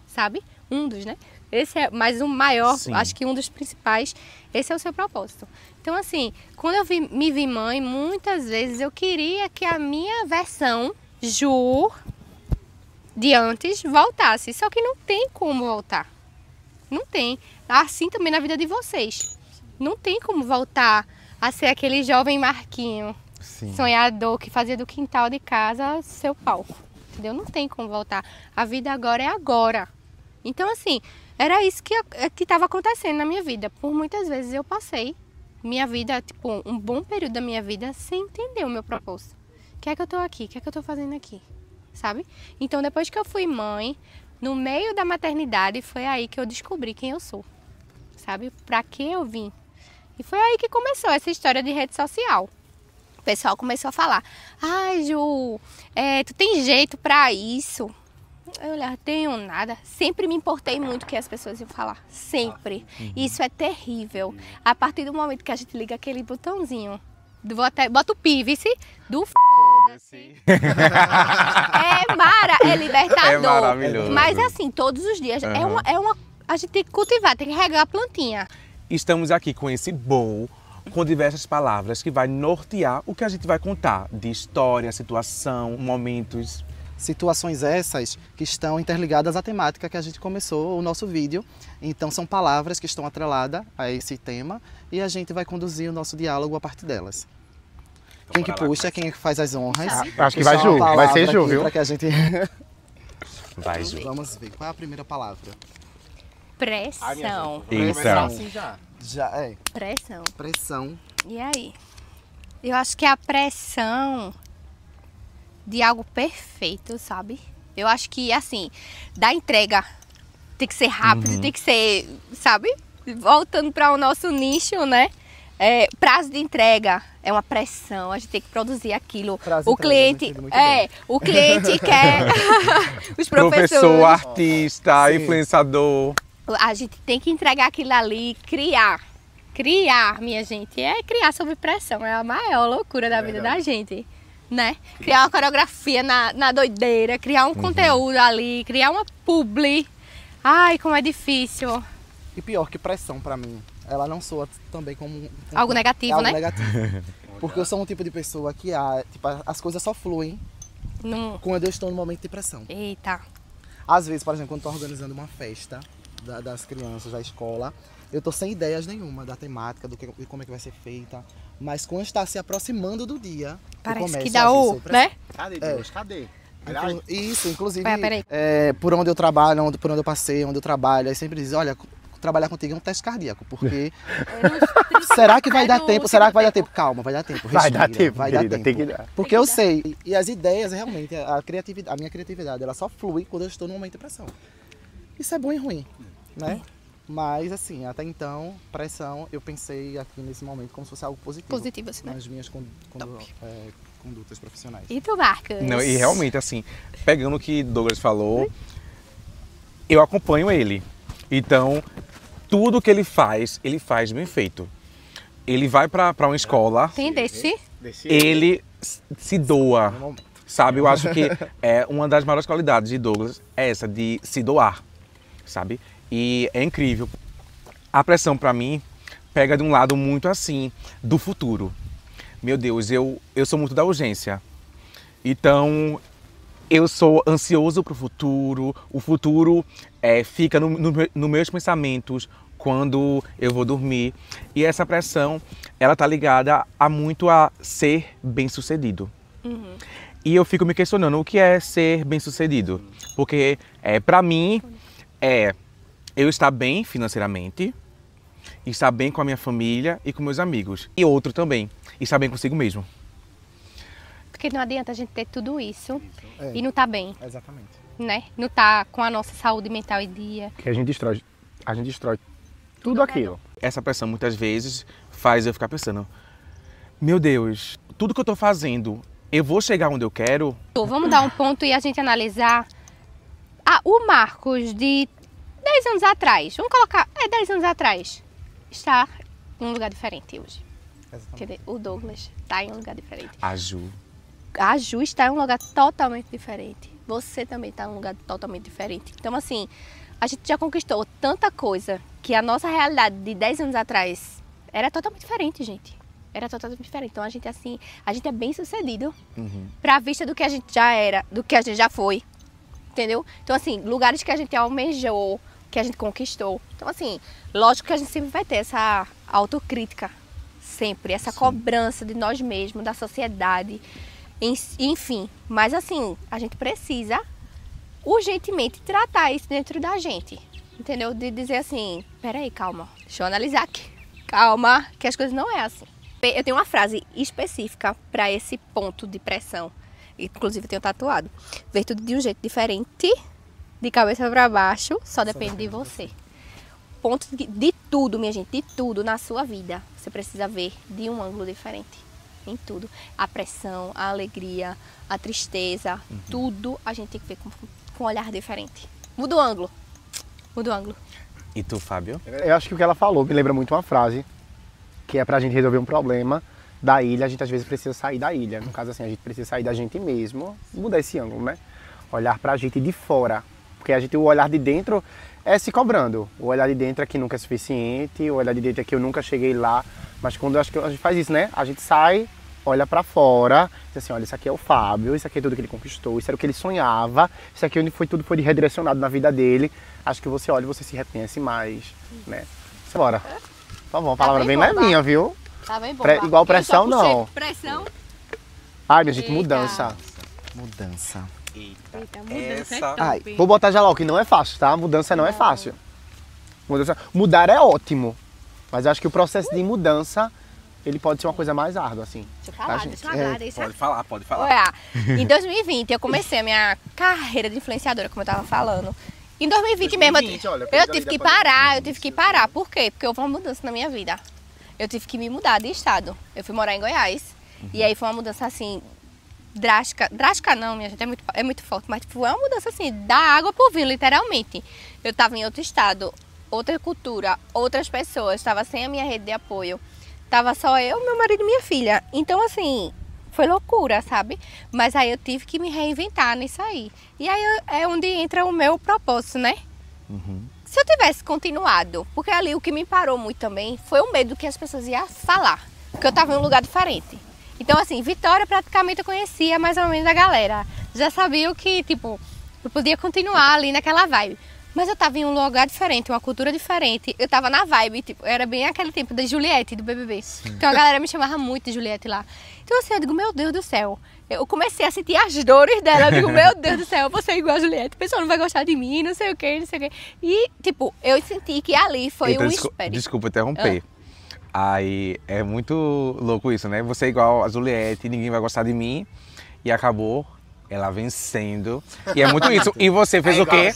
Speaker 4: sabe? Um dos, né? Esse é mais um maior,
Speaker 1: Sim.
Speaker 4: acho que um dos principais. Esse é o seu propósito. Então, assim, quando eu me vi mãe, muitas vezes eu queria que a minha versão, Ju, de antes, voltasse. Só que não tem como voltar. Não tem. Assim também na vida de vocês. Não tem como voltar a ser aquele jovem Marquinho,
Speaker 1: Sim.
Speaker 4: sonhador, que fazia do quintal de casa seu palco. Entendeu? Não tem como voltar. A vida agora é agora. Então, assim, era isso que estava acontecendo na minha vida. Por muitas vezes eu passei minha vida, tipo, um bom período da minha vida sem entender o meu propósito. O que é que eu tô aqui? O que é que eu tô fazendo aqui? Sabe? Então, depois que eu fui mãe, no meio da maternidade, foi aí que eu descobri quem eu sou. Sabe? Pra que eu vim? E foi aí que começou essa história de rede social. O pessoal começou a falar, ai, Ju, tu tem jeito pra isso? Eu olhava, tenho nada. Sempre me importei muito o que as pessoas iam falar. Sempre. Isso é terrível. A partir do momento que a gente liga aquele botãozinho, bota o pívese do
Speaker 1: Foda-se.
Speaker 4: é libertador.
Speaker 1: É maravilhoso.
Speaker 4: Mas assim, todos os dias. A gente tem que cultivar, tem que regar a plantinha.
Speaker 1: Estamos aqui com esse bowl com diversas palavras que vai nortear o que a gente vai contar de história, situação, momentos.
Speaker 2: Situações essas que estão interligadas à temática que a gente começou o nosso vídeo. Então são palavras que estão atreladas a esse tema e a gente vai conduzir o nosso diálogo a partir delas. Quem que puxa, quem que faz as honras.
Speaker 3: Acho que vai Ju, vai ser Ju, viu?
Speaker 2: Para que a gente...
Speaker 1: Vai, Ju.
Speaker 2: Vamos ver, qual é a primeira palavra?
Speaker 4: Pressão.
Speaker 1: Isso.
Speaker 2: Já é.
Speaker 4: Pressão.
Speaker 2: Pressão.
Speaker 4: E aí? Eu acho que é a pressão de algo perfeito, sabe? Eu acho que, assim, da entrega tem que ser rápido, tem que ser, sabe? Voltando para o nosso nicho, né? Prazo de entrega é uma pressão, a gente tem que produzir aquilo. O cliente quer os professores.
Speaker 1: Professor, artista,
Speaker 2: Sim.
Speaker 1: influenciador.
Speaker 4: A gente tem que entregar aquilo ali, criar, minha gente. Criar sob pressão, é a maior loucura da vida da gente, né? Criar uma coreografia na doideira, criar um conteúdo ali, criar uma publi. Ai, como é difícil.
Speaker 2: E pior que pressão pra mim, ela não soa também como...
Speaker 4: Algo negativo,
Speaker 2: algo
Speaker 4: né?
Speaker 2: negativo. Porque eu sou um tipo de pessoa que tipo, as coisas só fluem quando eu estou no momento de pressão.
Speaker 4: Eita.
Speaker 2: Às vezes, por exemplo, quando estou organizando uma festa das crianças da escola, eu tô sem ideias nenhuma da temática, de como é que vai ser feita. Mas quando está se aproximando do dia,
Speaker 4: Parece que dá né?
Speaker 3: Cadê Deus? Cadê? Aliás,
Speaker 2: Isso, inclusive,
Speaker 4: Peraí.
Speaker 2: por onde eu trabalho, por onde eu passei, onde eu trabalho, aí sempre diz, olha, trabalhar contigo é um teste cardíaco, porque será que vai dar tempo? Será que vai dar tempo? Calma, vai dar tempo.
Speaker 3: vai dar
Speaker 2: respira,
Speaker 3: tempo,
Speaker 2: vai dar
Speaker 3: querida,
Speaker 2: tempo.
Speaker 3: tem que dar.
Speaker 2: Porque eu sei, e as ideias realmente, a minha criatividade, ela só flui quando eu estou num momento de pressão. Isso é bom e ruim, né? Mas assim, até então, pressão, eu pensei aqui nesse momento como se fosse algo positivo.
Speaker 4: Positivo, assim, né?
Speaker 2: Nas minhas condutas profissionais.
Speaker 4: E tu, Marcos?
Speaker 1: Não, e realmente, assim, pegando o que Douglas falou, eu acompanho ele. Então, tudo que ele faz bem feito. Ele vai pra uma escola,
Speaker 4: Tem desse?
Speaker 1: ele se doa, sabe? Eu acho que uma das maiores qualidades de Douglas é essa, de se doar, sabe? E é incrível. A pressão pra mim pega de um lado muito assim, do futuro. Meu Deus, eu sou muito da urgência. Então, eu sou ansioso pro futuro. O futuro fica nos meus pensamentos quando eu vou dormir. E essa pressão, ela tá ligada muito a ser bem-sucedido. E eu fico me questionando o que é ser bem-sucedido. Porque, pra mim, eu estar bem financeiramente, estar bem com a minha família e com meus amigos. E outro também, estar bem consigo mesmo.
Speaker 4: Porque não adianta a gente ter tudo isso e não tá bem,
Speaker 2: Exatamente.
Speaker 4: né? Não tá com a nossa saúde mental em dia.
Speaker 3: Que a gente destrói tudo aquilo.
Speaker 1: Essa pressão muitas vezes faz eu ficar pensando, meu Deus, tudo que eu tô fazendo, eu vou chegar onde eu quero?
Speaker 4: Vamos dar um ponto e a gente analisar o Marcos de 10 anos atrás. Vamos colocar, 10 anos atrás. Está em um lugar diferente hoje.
Speaker 2: Exatamente.
Speaker 4: Entendeu? O Douglas está em um lugar diferente.
Speaker 1: A Ju.
Speaker 4: A Ju está em um lugar totalmente diferente. Você também está em um lugar totalmente diferente. Então, assim, a gente já conquistou tanta coisa que a nossa realidade de 10 anos atrás era totalmente diferente, gente. Era totalmente diferente. Então, a gente, assim, a gente é bem sucedido pra vista do que a gente já era, do que a gente já foi. Entendeu? Então, assim, lugares que a gente almejou, que a gente conquistou. Então, assim, lógico que a gente sempre vai ter essa autocrítica. Sempre. Essa cobrança de nós mesmos, da sociedade. Enfim. Mas, assim, a gente precisa urgentemente tratar isso dentro da gente. Entendeu? De dizer assim, peraí, calma. Deixa eu analisar aqui. Calma, que as coisas não é assim. Eu tenho uma frase específica para esse ponto de pressão. Inclusive, eu tenho tatuado. Ver tudo de um jeito diferente, de cabeça para baixo, só depende de você. Ponto de tudo, minha gente, de tudo na sua vida. Você precisa ver de um ângulo diferente. Em tudo. A pressão, a alegria, a tristeza, tudo a gente tem que ver com um olhar diferente. Muda o ângulo. Muda o ângulo.
Speaker 1: E tu, Fábio?
Speaker 3: Eu acho que o que ela falou me lembra muito uma frase, que é pra gente resolver um problema da ilha, a gente às vezes precisa sair da ilha. No caso assim, a gente precisa sair da gente mesmo, mudar esse ângulo, né? Olhar pra gente de fora. Porque o olhar de dentro é se cobrando. O olhar de dentro é que nunca é suficiente, o olhar de dentro é que eu nunca cheguei lá. Mas quando eu acho que a gente faz isso, né? A gente sai, olha pra fora, diz assim, olha, isso aqui é o Fábio, isso aqui é tudo que ele conquistou, isso era o que ele sonhava, isso aqui tudo foi redirecionado na vida dele. Acho que você olha e você se reconhece mais, né? Bora. Por favor, uma palavra bem levinha, viu?
Speaker 4: Tá bem bom.
Speaker 3: Igual pressão, não.
Speaker 4: Pressão.
Speaker 3: Ai, minha gente,
Speaker 4: Eita.
Speaker 3: mudança.
Speaker 2: Mudança.
Speaker 4: Eita, mudança
Speaker 1: Essa-
Speaker 4: é top.
Speaker 3: Ai, vou botar já logo que não é fácil, tá? Mudança não é fácil. Mudar é ótimo, mas eu acho que o processo de mudança, ele pode ser uma coisa mais árdua, assim.
Speaker 4: Deixa eu falar,
Speaker 3: gente?
Speaker 4: deixa eu falar. Deixa eu
Speaker 1: Pode falar, pode falar.
Speaker 4: Olha, em 2020 eu comecei a minha carreira de influenciadora, como eu tava falando. Em 2020 mesmo,
Speaker 3: 2020, olha,
Speaker 4: eu tive que parar, Por quê? Porque houve uma mudança na minha vida. Eu tive que me mudar de estado. Eu fui morar em Goiás. E aí foi uma mudança assim, drástica. Drástica não, minha gente, é muito forte. Mas foi uma mudança assim, da água pro vinho, literalmente. Eu tava em outro estado, outra cultura, outras pessoas. Tava sem a minha rede de apoio. Tava só eu, meu marido e minha filha. Então assim, foi loucura, sabe? Mas aí eu tive que me reinventar nisso aí. E aí é onde entra o meu propósito, né? Se eu tivesse continuado, porque ali o que me parou muito também foi o medo que as pessoas iam falar, porque eu estava em um lugar diferente. Então assim, Vitória praticamente eu conhecia mais ou menos a galera. Já sabia o que, tipo, eu podia continuar ali naquela vibe. Mas eu estava em um lugar diferente, uma cultura diferente. Eu estava na vibe, tipo, era bem aquele tempo da Juliette, do BBB. Então a galera me chamava muito de Juliette lá. Então assim, eu digo, meu Deus do céu. Eu comecei a sentir as dores dela. Eu digo, meu Deus do céu, eu vou ser igual a Juliette. O pessoal não vai gostar de mim, não sei o quê, não sei o quê. E, tipo, eu senti que ali foi
Speaker 1: Então,
Speaker 4: um espelho.
Speaker 1: desculpa interromper. Aí é muito louco isso, né? Você é igual a Juliette, ninguém vai gostar de mim. E acabou ela vencendo. E é muito isso. E você fez o quê?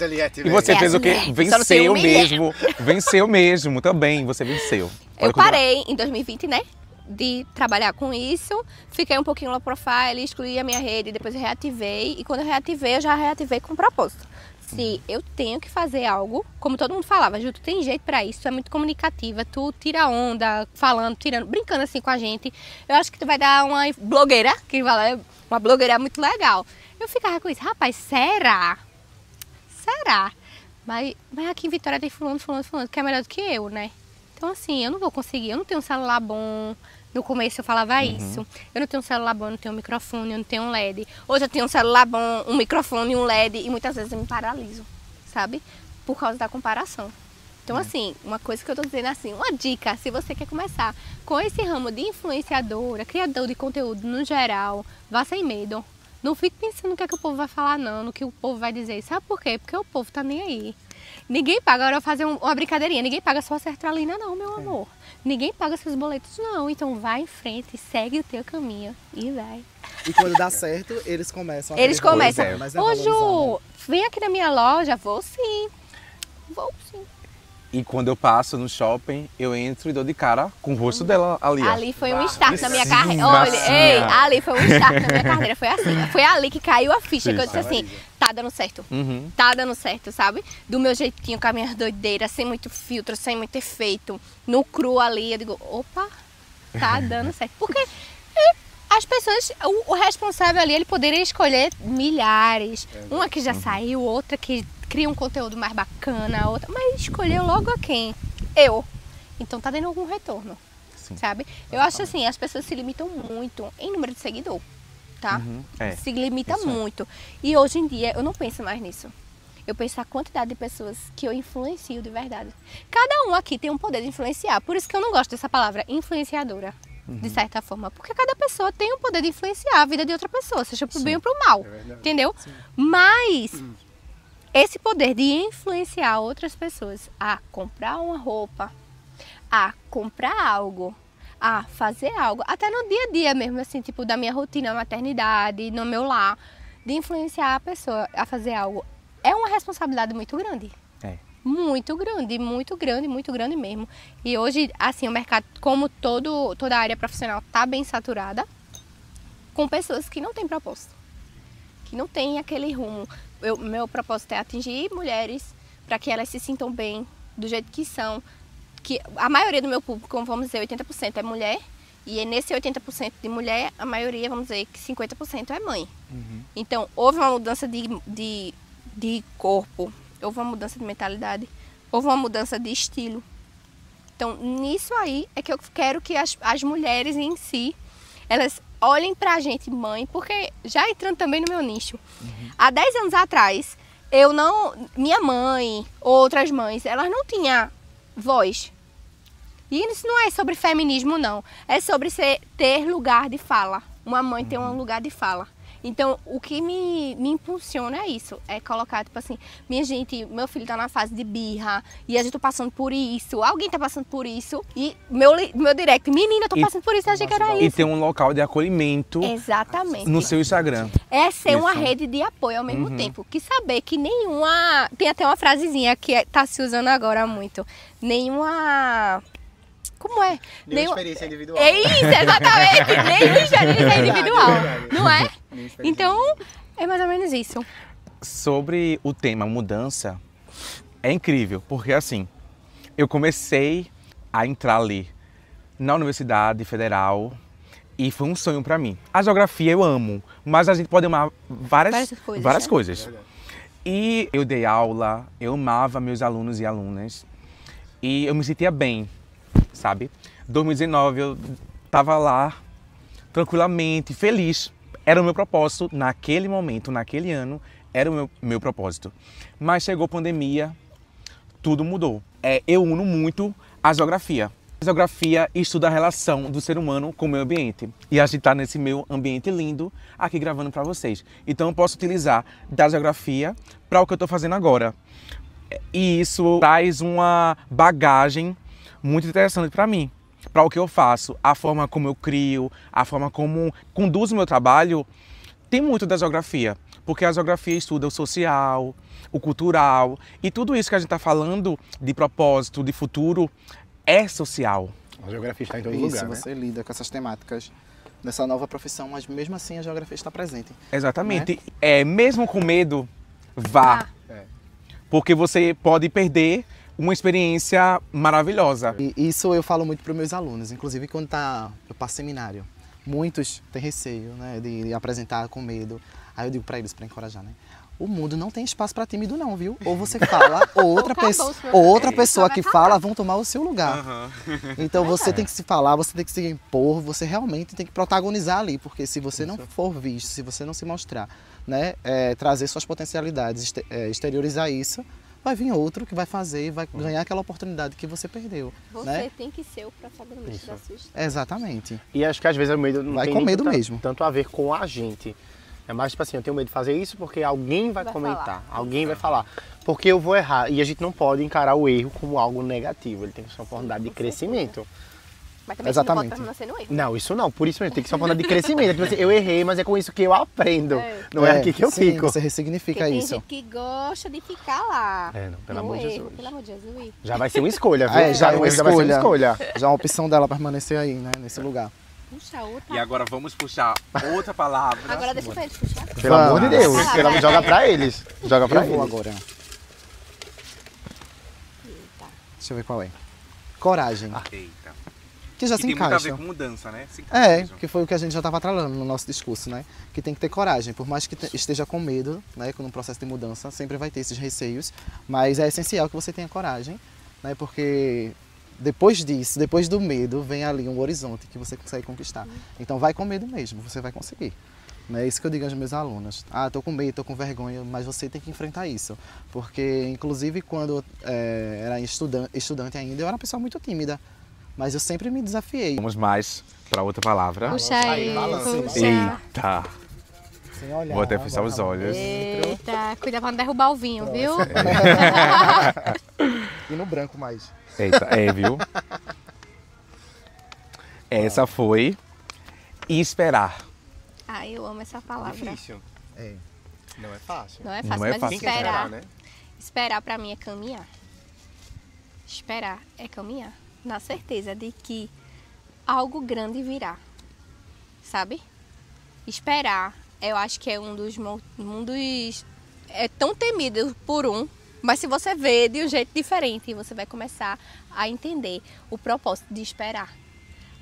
Speaker 1: E você fez o quê?
Speaker 4: Só não sei
Speaker 1: Venceu
Speaker 4: humilhar.
Speaker 1: mesmo. Venceu mesmo também. Você venceu. Pode
Speaker 4: Eu
Speaker 1: continuar.
Speaker 4: parei em 2020, né? De trabalhar com isso. Fiquei um pouquinho low profile, excluí a minha rede, depois eu reativei. E quando eu reativei, eu já reativei com propósito. Se eu tenho que fazer algo, como todo mundo falava, Ju, tu tem jeito pra isso, tu é muito comunicativa, tu tira onda, falando, tirando, brincando assim com a gente. Eu acho que tu vai dar uma blogueira, que fala, uma blogueira muito legal. Eu ficava com isso, rapaz, será? Será? Mas aqui em Vitória tem fulano, que é melhor do que eu, né? Então assim, eu não vou conseguir, eu não tenho um celular bom. No começo eu falava isso. Eu não tenho um celular bom, eu não tenho um microfone, eu não tenho um LED. Hoje eu tenho um celular bom, um microfone, um LED e muitas vezes eu me paraliso, sabe? Por causa da comparação. Então assim, uma coisa que eu tô dizendo assim, uma dica, se você quer começar com esse ramo de influenciadora, criador de conteúdo no geral, vá sem medo. Não fique pensando no que é que o povo vai falar não, no que o povo vai dizer. Sabe por quê? Porque o povo tá nem aí. Ninguém paga, agora eu vou fazer uma brincadeirinha, ninguém paga sua sertralina não, meu amor. Ninguém paga seus boletos não, então vai em frente, segue o teu caminho e vai.
Speaker 2: E quando dá certo, eles começam a
Speaker 4: Eles
Speaker 2: querer
Speaker 4: começam,
Speaker 2: valorizar, mas é
Speaker 4: ô Ju,
Speaker 2: valorizar, né?
Speaker 4: vem aqui na minha loja, vou sim. Vou sim.
Speaker 1: E quando eu passo no shopping, eu entro e dou de cara com o rosto dela ali. ó.
Speaker 4: Ali foi um start na minha
Speaker 1: Sim,
Speaker 4: carreira. Olha,
Speaker 1: gracinha.
Speaker 4: ei, ali foi um start na minha carreira. Foi assim. Foi ali que caiu a ficha, que eu disse assim, tá dando certo.
Speaker 1: Uhum.
Speaker 4: Tá dando certo, sabe? Do meu jeitinho, com as minhas doideiras, sem muito filtro, sem muito efeito. No cru ali, eu digo, opa, tá dando certo. Porque as pessoas, o responsável ali, ele poderia escolher milhares. Uma que já saiu, outra que cria um conteúdo mais bacana, outra, mas escolheu logo a quem? Eu. Então tá dando algum retorno,
Speaker 1: Sim.
Speaker 4: sabe? Eu acho assim, as pessoas se limitam muito em número de seguidor, tá?
Speaker 1: É.
Speaker 4: Se limita
Speaker 1: Isso é.
Speaker 4: muito. E hoje em dia eu não penso mais nisso. Eu penso na quantidade de pessoas que eu influencio de verdade. Cada um aqui tem um poder de influenciar. Por isso que eu não gosto dessa palavra influenciadora, de certa forma. Porque cada pessoa tem o poder de influenciar a vida de outra pessoa, seja pro bem ou pro mal. Entendeu? Mas esse poder de influenciar outras pessoas a comprar uma roupa, a comprar algo, a fazer algo, até no dia a dia mesmo, assim, tipo, da minha rotina, maternidade, no meu lar, de influenciar a pessoa a fazer algo, é uma responsabilidade muito grande.
Speaker 1: É.
Speaker 4: Muito grande mesmo. E hoje, assim, o mercado, como toda a área profissional tá bem saturada, com pessoas que não têm propósito, que não têm aquele rumo. Meu propósito é atingir mulheres para que elas se sintam bem do jeito que são. Que a maioria do meu público, como vamos dizer, 80% é mulher. E nesse 80% de mulher, a maioria, vamos dizer, que 50% é mãe. Então, houve uma mudança de corpo, houve uma mudança de mentalidade, houve uma mudança de estilo. Então, nisso aí é que eu quero que as mulheres em si, elas olhem pra gente, mãe, porque já entrando também no meu nicho, há 10 anos atrás, minha mãe, outras mães, elas não tinham voz. E isso não é sobre feminismo, não. É sobre ter lugar de fala. Uma mãe ter um lugar de fala. Então, o que me impulsiona é isso. É colocar, tipo assim, minha gente, meu filho tá na fase de birra, e a gente tá passando por isso, alguém tá passando por isso, e meu direct, menina, eu tô passando por isso, eu achei que era
Speaker 1: E
Speaker 4: isso.
Speaker 1: ter um local de acolhimento
Speaker 4: Exatamente.
Speaker 1: no seu Instagram.
Speaker 4: É ser uma
Speaker 1: Isso.
Speaker 4: rede de apoio ao mesmo tempo. Que saber que nenhuma... Tem até uma frasezinha que tá se usando agora muito. Nenhuma... Como é?
Speaker 3: Nenhuma experiência individual.
Speaker 4: É isso, exatamente. Nenhuma experiência individual. Não é? Então, é mais ou menos isso.
Speaker 1: Sobre o tema mudança, é incrível, porque assim, eu comecei a entrar ali na Universidade Federal e foi um sonho pra mim. A geografia eu amo, mas a gente pode amar várias coisas. E eu dei aula, eu amava meus alunos e alunas e eu me sentia bem, sabe? 2019 eu tava lá tranquilamente, feliz. Era o meu propósito naquele momento, naquele ano, era o meu propósito. Mas chegou a pandemia, tudo mudou. Eu uno muito a geografia. A geografia estuda a relação do ser humano com o meio ambiente. E a gente está nesse meu ambiente lindo aqui gravando para vocês. Então eu posso utilizar da geografia para o que eu estou fazendo agora. E isso traz uma bagagem muito interessante para mim. Para o que eu faço, a forma como eu crio, a forma como conduzo o meu trabalho, tem muito da geografia. Porque a geografia estuda o social, o cultural e tudo isso que a gente está falando de propósito, de futuro, é social.
Speaker 3: A geografia está em todo
Speaker 2: Isso,
Speaker 3: lugar, né?
Speaker 2: você lida com essas temáticas nessa nova profissão, mas mesmo assim a geografia está presente.
Speaker 1: Exatamente. Mesmo com medo, vá. Porque você pode perder uma experiência maravilhosa.
Speaker 2: E isso eu falo muito para os meus alunos, inclusive quando eu passo seminário. Muitos têm receio, né, de apresentar com medo. Aí eu digo para eles, para encorajar, né? O mundo não tem espaço para tímido não, viu? Ou você fala, ou outra pessoa que fala vão tomar o seu lugar. Então você tem que se falar, você tem que se impor, você realmente tem que protagonizar ali, porque se você não for visto, se você não se mostrar, né, trazer suas potencialidades, exteriorizar isso, vai vir outro que vai fazer e vai ganhar aquela oportunidade que você perdeu.
Speaker 4: Você
Speaker 2: né?
Speaker 4: tem que ser o protagonista da sua história.
Speaker 2: Exatamente.
Speaker 3: E acho que às vezes o medo não
Speaker 2: Vai
Speaker 3: tem
Speaker 2: com
Speaker 3: nem
Speaker 2: medo mesmo.
Speaker 3: tanto a ver com a gente. É mais tipo assim, eu tenho medo de fazer isso porque alguém vai comentar, alguém vai falar. Porque eu vou errar. E a gente não pode encarar o erro como algo negativo. Ele tem que ser uma oportunidade de crescimento.
Speaker 4: Mas também
Speaker 2: Exatamente.
Speaker 4: você não pode permanecer no erro.
Speaker 3: Não, isso não. Por isso mesmo, tem que ser uma oportunidade de crescimento. Tipo assim, eu errei, mas é com isso que eu aprendo. Não é aqui que eu
Speaker 2: sim,
Speaker 3: fico.
Speaker 2: Você ressignifica
Speaker 4: Porque tem
Speaker 2: isso.
Speaker 4: gente que gosta de ficar lá.
Speaker 3: Não, pelo
Speaker 4: no
Speaker 3: amor de
Speaker 4: erro,
Speaker 3: Jesus.
Speaker 4: Pelo amor de Jesus.
Speaker 3: Já vai ser uma escolha, viu?
Speaker 2: Já é uma
Speaker 3: vai ser uma
Speaker 2: escolha.
Speaker 3: escolha.
Speaker 2: Já é uma opção dela permanecer aí, né, nesse lugar.
Speaker 4: Puxa outra.
Speaker 1: E agora vamos puxar outra palavra.
Speaker 4: Agora deixa pra eles puxar.
Speaker 3: Pelo amor de Deus.
Speaker 4: Vai,
Speaker 3: Ela
Speaker 4: vai,
Speaker 3: joga
Speaker 4: vai.
Speaker 3: pra eles. Joga pra
Speaker 2: Eu vou
Speaker 3: eles.
Speaker 2: agora.
Speaker 4: Eita.
Speaker 2: Deixa eu ver qual é. Coragem.
Speaker 1: Eita.
Speaker 2: Que já
Speaker 1: Que
Speaker 2: se
Speaker 1: tem muito a
Speaker 2: encaixa.
Speaker 1: ver com mudança, né? Se encaixa mesmo.
Speaker 2: Que foi o que a gente já estava atrelando no nosso discurso, né? Que tem que ter coragem, por mais que esteja com medo, né? No processo de mudança, sempre vai ter esses receios, mas é essencial que você tenha coragem, né? Porque depois disso, depois do medo, vem ali um horizonte que você consegue conquistar. Então vai com medo mesmo, você vai conseguir. É isso que eu digo aos meus alunos. Tô com medo, tô com vergonha, mas você tem que enfrentar isso. Porque, inclusive, quando era estudante ainda, eu era uma pessoa muito tímida. Mas eu sempre me desafiei.
Speaker 1: Vamos mais para outra palavra.
Speaker 4: Puxa aí, puxa.
Speaker 1: Eita.
Speaker 2: Sem olhar.
Speaker 1: Vou até fechar os olhos.
Speaker 4: Eita, cuida pra não derrubar o vinho, viu?
Speaker 2: E no branco mais.
Speaker 1: Eita, viu? Essa foi esperar.
Speaker 4: Ai, eu amo essa palavra.
Speaker 3: Difícil. Não é fácil.
Speaker 4: Não é fácil,
Speaker 1: Não é
Speaker 4: mas
Speaker 1: fácil.
Speaker 4: esperar.
Speaker 3: né?
Speaker 4: Esperar pra mim é caminhar. Esperar é caminhar. Na certeza de que algo grande virá. Sabe? Esperar, eu acho que é um dos é tão temido por mas se você vê de um jeito diferente, você vai começar a entender o propósito de esperar.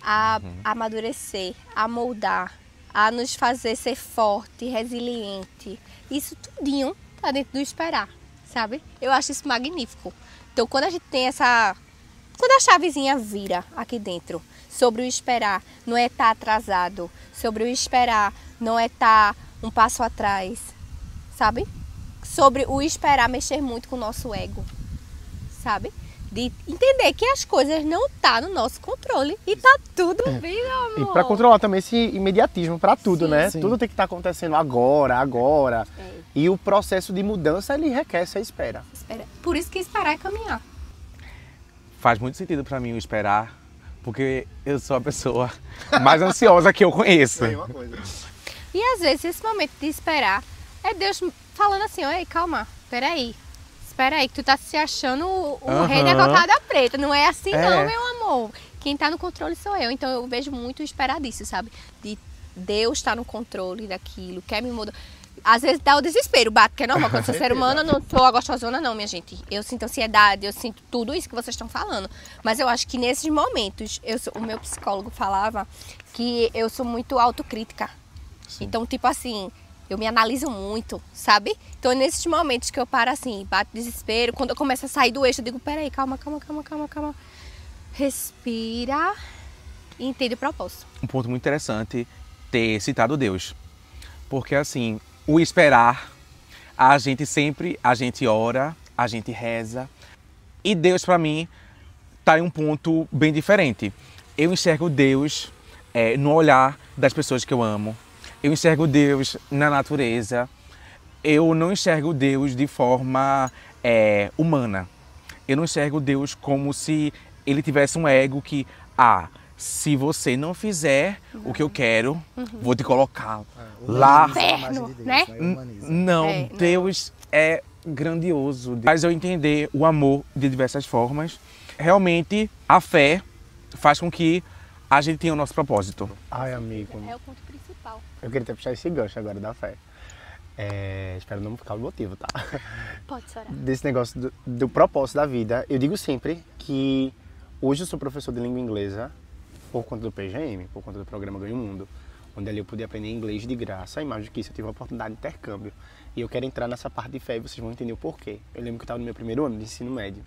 Speaker 4: A amadurecer, a moldar, a nos fazer ser forte, resiliente. Isso tudinho tá dentro do esperar, sabe? Eu acho isso magnífico. Então, quando a gente tem essa Quando a chavezinha vira aqui dentro, sobre o esperar, não é estar atrasado, sobre o esperar, não é estar um passo atrás, sabe? Sobre o esperar mexer muito com o nosso ego, sabe? De entender que as coisas não estão no nosso controle e tá tudo bem, meu amor.
Speaker 3: E para controlar também esse imediatismo para tudo,
Speaker 4: Sim.
Speaker 3: né?
Speaker 2: Sim.
Speaker 3: Tudo tem que estar acontecendo agora.
Speaker 4: É.
Speaker 3: E o processo de mudança, ele requer essa espera.
Speaker 4: Por isso que esperar é caminhar.
Speaker 1: Faz muito sentido pra mim o esperar, porque eu sou a pessoa mais ansiosa que eu conheço.
Speaker 3: uma coisa.
Speaker 4: E às vezes esse momento de esperar é Deus falando assim, ei, calma, peraí. Espera aí, que tu tá se achando o rei da cocada preta. Não é assim não, meu amor. Quem tá no controle sou eu. Então eu vejo muito esperar disso, sabe? De Deus tá no controle daquilo, quer me mudar. Às vezes dá o desespero, bate, que é normal. Quando eu sou ser humano, eu não sou a gostosona não, minha gente. Eu sinto ansiedade, eu sinto tudo isso que vocês estão falando. Mas eu acho que nesses momentos, o meu psicólogo falava que eu sou muito autocrítica.
Speaker 1: Sim.
Speaker 4: Então, tipo assim, eu me analiso muito, sabe? Então, nesses momentos que eu paro assim, bate desespero, quando eu começo a sair do eixo, eu digo, peraí, calma. Respira e entende o propósito.
Speaker 1: Um ponto muito interessante ter citado Deus. Porque assim, o esperar, a gente ora, a gente reza. E Deus pra mim tá em um ponto bem diferente. Eu enxergo Deus no olhar das pessoas que eu amo. Eu enxergo Deus na natureza. Eu não enxergo Deus de forma humana. Eu não enxergo Deus como se ele tivesse um ego que, se você não fizer o que eu quero, vou te colocar lá.
Speaker 4: Inferno, né?
Speaker 1: Não,
Speaker 4: É, não.
Speaker 1: Deus é grandioso. Faz eu entender o amor de diversas formas. Realmente, a fé faz com que a gente tenha o nosso propósito.
Speaker 3: Ai, amigo.
Speaker 4: É o ponto principal.
Speaker 3: Eu queria até puxar esse gancho agora da fé. Espero não ficar o motivo, tá?
Speaker 4: Pode chorar.
Speaker 3: Desse negócio do propósito da vida. Eu digo sempre que hoje eu sou professor de língua inglesa por conta do PGM, por conta do programa Ganho Mundo, onde ali eu podia aprender inglês de graça e mais do que isso eu tive a oportunidade de intercâmbio. E eu quero entrar nessa parte de fé e vocês vão entender o porquê. Eu lembro que eu estava no meu primeiro ano de ensino médio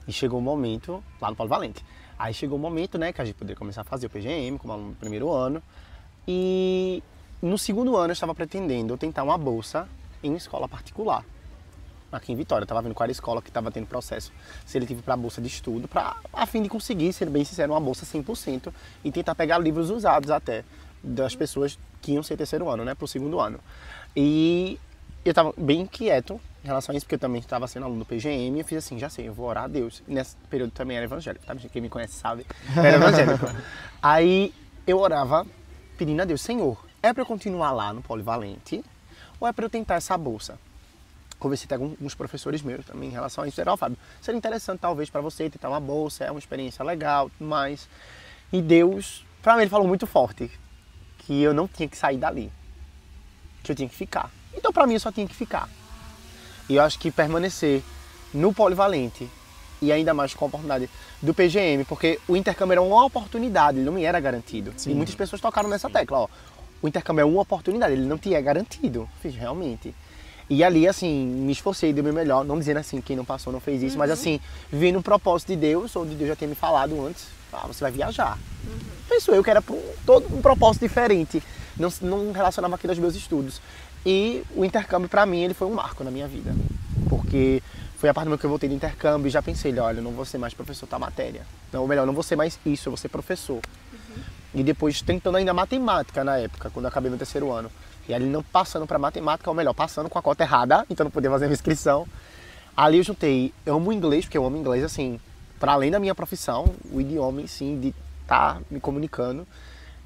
Speaker 3: e chegou um momento, lá no Polivalente, aí chegou um momento, né, que a gente poderia começar a fazer o PGM como aluno no primeiro ano e no segundo ano eu estava pretendendo tentar uma bolsa em uma escola particular. Aqui em Vitória, eu estava vendo qual era a escola que estava tendo processo seletivo para a bolsa de estudo, a fim de conseguir, ser bem sincero, uma bolsa 100% e tentar pegar livros usados até das pessoas que iam ser terceiro ano, né, para o segundo ano. E eu estava bem inquieto em relação a isso, porque eu também estava sendo aluno do PGM e eu fiz assim, já sei, eu vou orar a Deus. E nesse período também era evangélico, tá? Quem me conhece sabe, era evangélico. Aí eu orava pedindo a Deus, Senhor, é para eu continuar lá no Polivalente ou é para eu tentar essa bolsa? Conversei até com alguns professores meus também em relação a isso. Disseram, Fábio, seria interessante talvez para você tentar uma bolsa, é uma experiência legal, tudo mais. E Deus, para mim, ele falou muito forte que eu não tinha que sair dali, que eu tinha que ficar. Então, para mim, eu só tinha que ficar. E eu acho que permanecer no Polivalente e ainda mais com a oportunidade do PGM, porque o intercâmbio era uma oportunidade, ele não me era garantido. Sim. E muitas pessoas tocaram nessa tecla, ó. O intercâmbio é uma oportunidade, ele não te é garantido. Fiz, realmente. E ali, assim, me esforcei, dei o meu melhor, não dizendo assim, quem não passou não fez isso, mas assim, vendo o propósito de Deus, onde Deus já tinha me falado antes, você vai viajar. Penso eu que era todo um propósito diferente, não relacionava aquilo aos meus estudos. E o intercâmbio, pra mim, ele foi um marco na minha vida, porque foi a partir do momento que eu voltei do intercâmbio e já pensei, olha, eu não vou ser mais professor da matéria. Não, ou melhor, não vou ser mais isso, eu vou ser professor. E depois tentando ainda matemática na época, quando eu acabei meu terceiro ano. E ali não passando para matemática, ou melhor, passando com a cota errada, então não podia fazer uma inscrição. Ali eu juntei, eu amo inglês, porque eu amo inglês, assim, para além da minha profissão, o idioma em si, de estar me comunicando,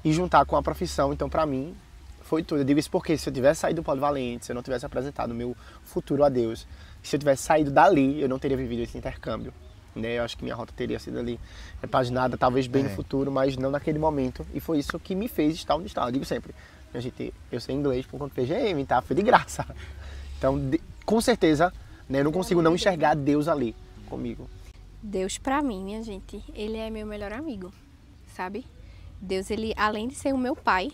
Speaker 3: e juntar com a profissão, então para mim, foi tudo. Eu digo isso porque se eu tivesse saído do Polivalente, se eu não tivesse apresentado o meu futuro a Deus, se eu tivesse saído dali, eu não teria vivido esse intercâmbio. Né? Eu acho que minha rota teria sido ali repaginada, talvez bem no futuro, mas não naquele momento. E foi isso que me fez estar onde está. Eu digo sempre, gente, eu sei inglês por conta do PGM, tá? Foi de graça. Então, com certeza, né, eu não consigo não enxergar Deus ali comigo.
Speaker 4: Deus pra mim, minha gente, ele é meu melhor amigo, sabe? Deus, ele, além de ser o meu pai,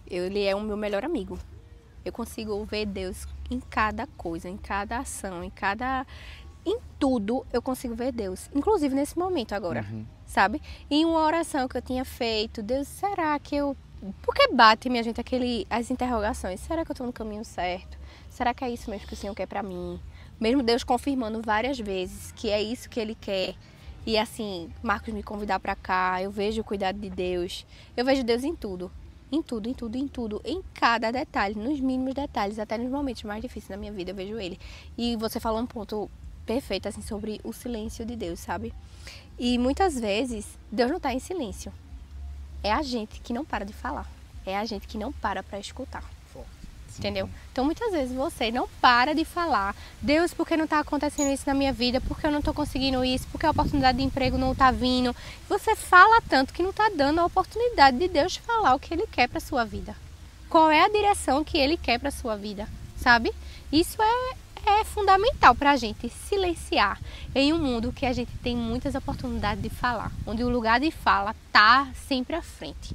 Speaker 4: ele é o meu melhor amigo. Eu consigo ver Deus em cada coisa, em cada ação, em Em tudo eu consigo ver Deus, inclusive nesse momento agora, sabe? Em uma oração que eu tinha feito, Deus, será que eu... Porque bate, minha gente, as interrogações. Será que eu estou no caminho certo? Será que é isso mesmo que o Senhor quer para mim? Mesmo Deus confirmando várias vezes que é isso que Ele quer. E assim, Marcos me convidar para cá, eu vejo o cuidado de Deus. Eu vejo Deus em tudo. Em tudo, em tudo, em tudo. Em cada detalhe, nos mínimos detalhes, até nos momentos mais difíceis da minha vida, eu vejo Ele. E você falou um ponto perfeito, assim, sobre o silêncio de Deus, sabe? E muitas vezes, Deus não está em silêncio. É a gente que não para de falar. É a gente que não para escutar. Entendeu? Então, muitas vezes você não para de falar. Deus, por que não está acontecendo isso na minha vida? Por que eu não estou conseguindo isso? Por que a oportunidade de emprego não está vindo? Você fala tanto que não está dando a oportunidade de Deus falar o que Ele quer para sua vida. Qual é a direção que Ele quer para sua vida, sabe? Isso é fundamental para a gente silenciar em um mundo que a gente tem muitas oportunidades de falar, onde o lugar de fala está sempre à frente.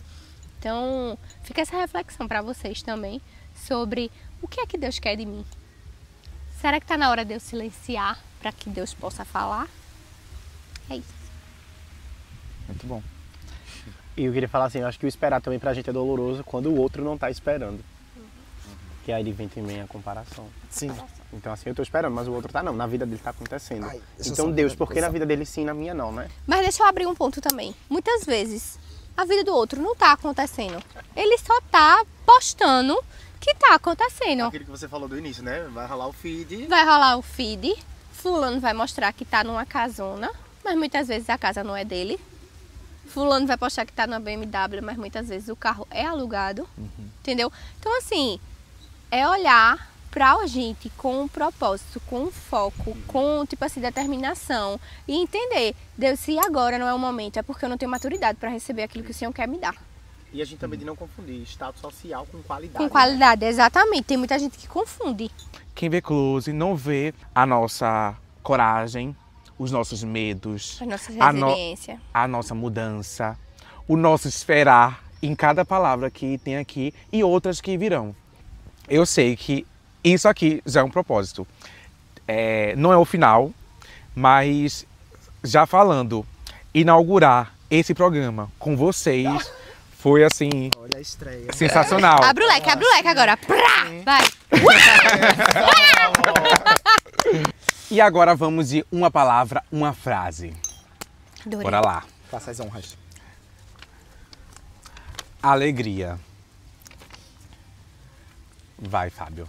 Speaker 4: Então, fica essa reflexão para vocês também sobre o que é que Deus quer de mim. Será que está na hora de eu silenciar para que Deus possa falar? É isso.
Speaker 1: Muito bom.
Speaker 3: E eu queria falar assim, eu acho que o esperar também pra gente é doloroso quando o outro não tá esperando. Que aí vem também a comparação.
Speaker 2: Sim.
Speaker 3: Então assim, eu tô esperando, mas o outro tá não, na vida dele tá acontecendo.
Speaker 2: Ai, deixa eu
Speaker 3: Então
Speaker 2: só
Speaker 3: Deus,
Speaker 2: ver
Speaker 3: por que
Speaker 2: coisa.
Speaker 3: na vida dele sim, na minha não, né?
Speaker 4: Mas deixa eu abrir um ponto também. Muitas vezes a vida do outro não está acontecendo. Ele só está postando que está acontecendo.
Speaker 3: Aquilo que você falou do início, né? Vai rolar o feed.
Speaker 4: Vai rolar o feed, fulano vai mostrar que está numa casona, mas muitas vezes a casa não é dele. Fulano vai postar que está numa BMW, mas muitas vezes o carro é alugado. Entendeu? Então assim, é olhar pra gente com um propósito, com um foco, com tipo assim, determinação e entender, Deus, se agora não é o momento, é porque eu não tenho maturidade para receber aquilo que o Senhor quer me dar.
Speaker 3: E a gente também de não confundir status social com qualidade.
Speaker 4: Com qualidade, exatamente. Tem muita gente que confunde.
Speaker 1: Quem vê close não vê a nossa coragem, os nossos medos,
Speaker 4: A nossa
Speaker 1: A no-
Speaker 4: resiliência.
Speaker 1: a nossa mudança, o nosso esperar em cada palavra que tem aqui e outras que virão. Eu sei que isso aqui já é um propósito. Não é o final, mas já falando, inaugurar esse programa com vocês foi assim,
Speaker 2: Olha a estreia.
Speaker 1: sensacional.
Speaker 4: Abre o leque agora. Prá! Vai!
Speaker 1: E agora vamos de uma palavra, uma frase.
Speaker 4: Adorei.
Speaker 1: Bora lá.
Speaker 2: Faça as honras.
Speaker 1: Alegria. Vai, Fábio.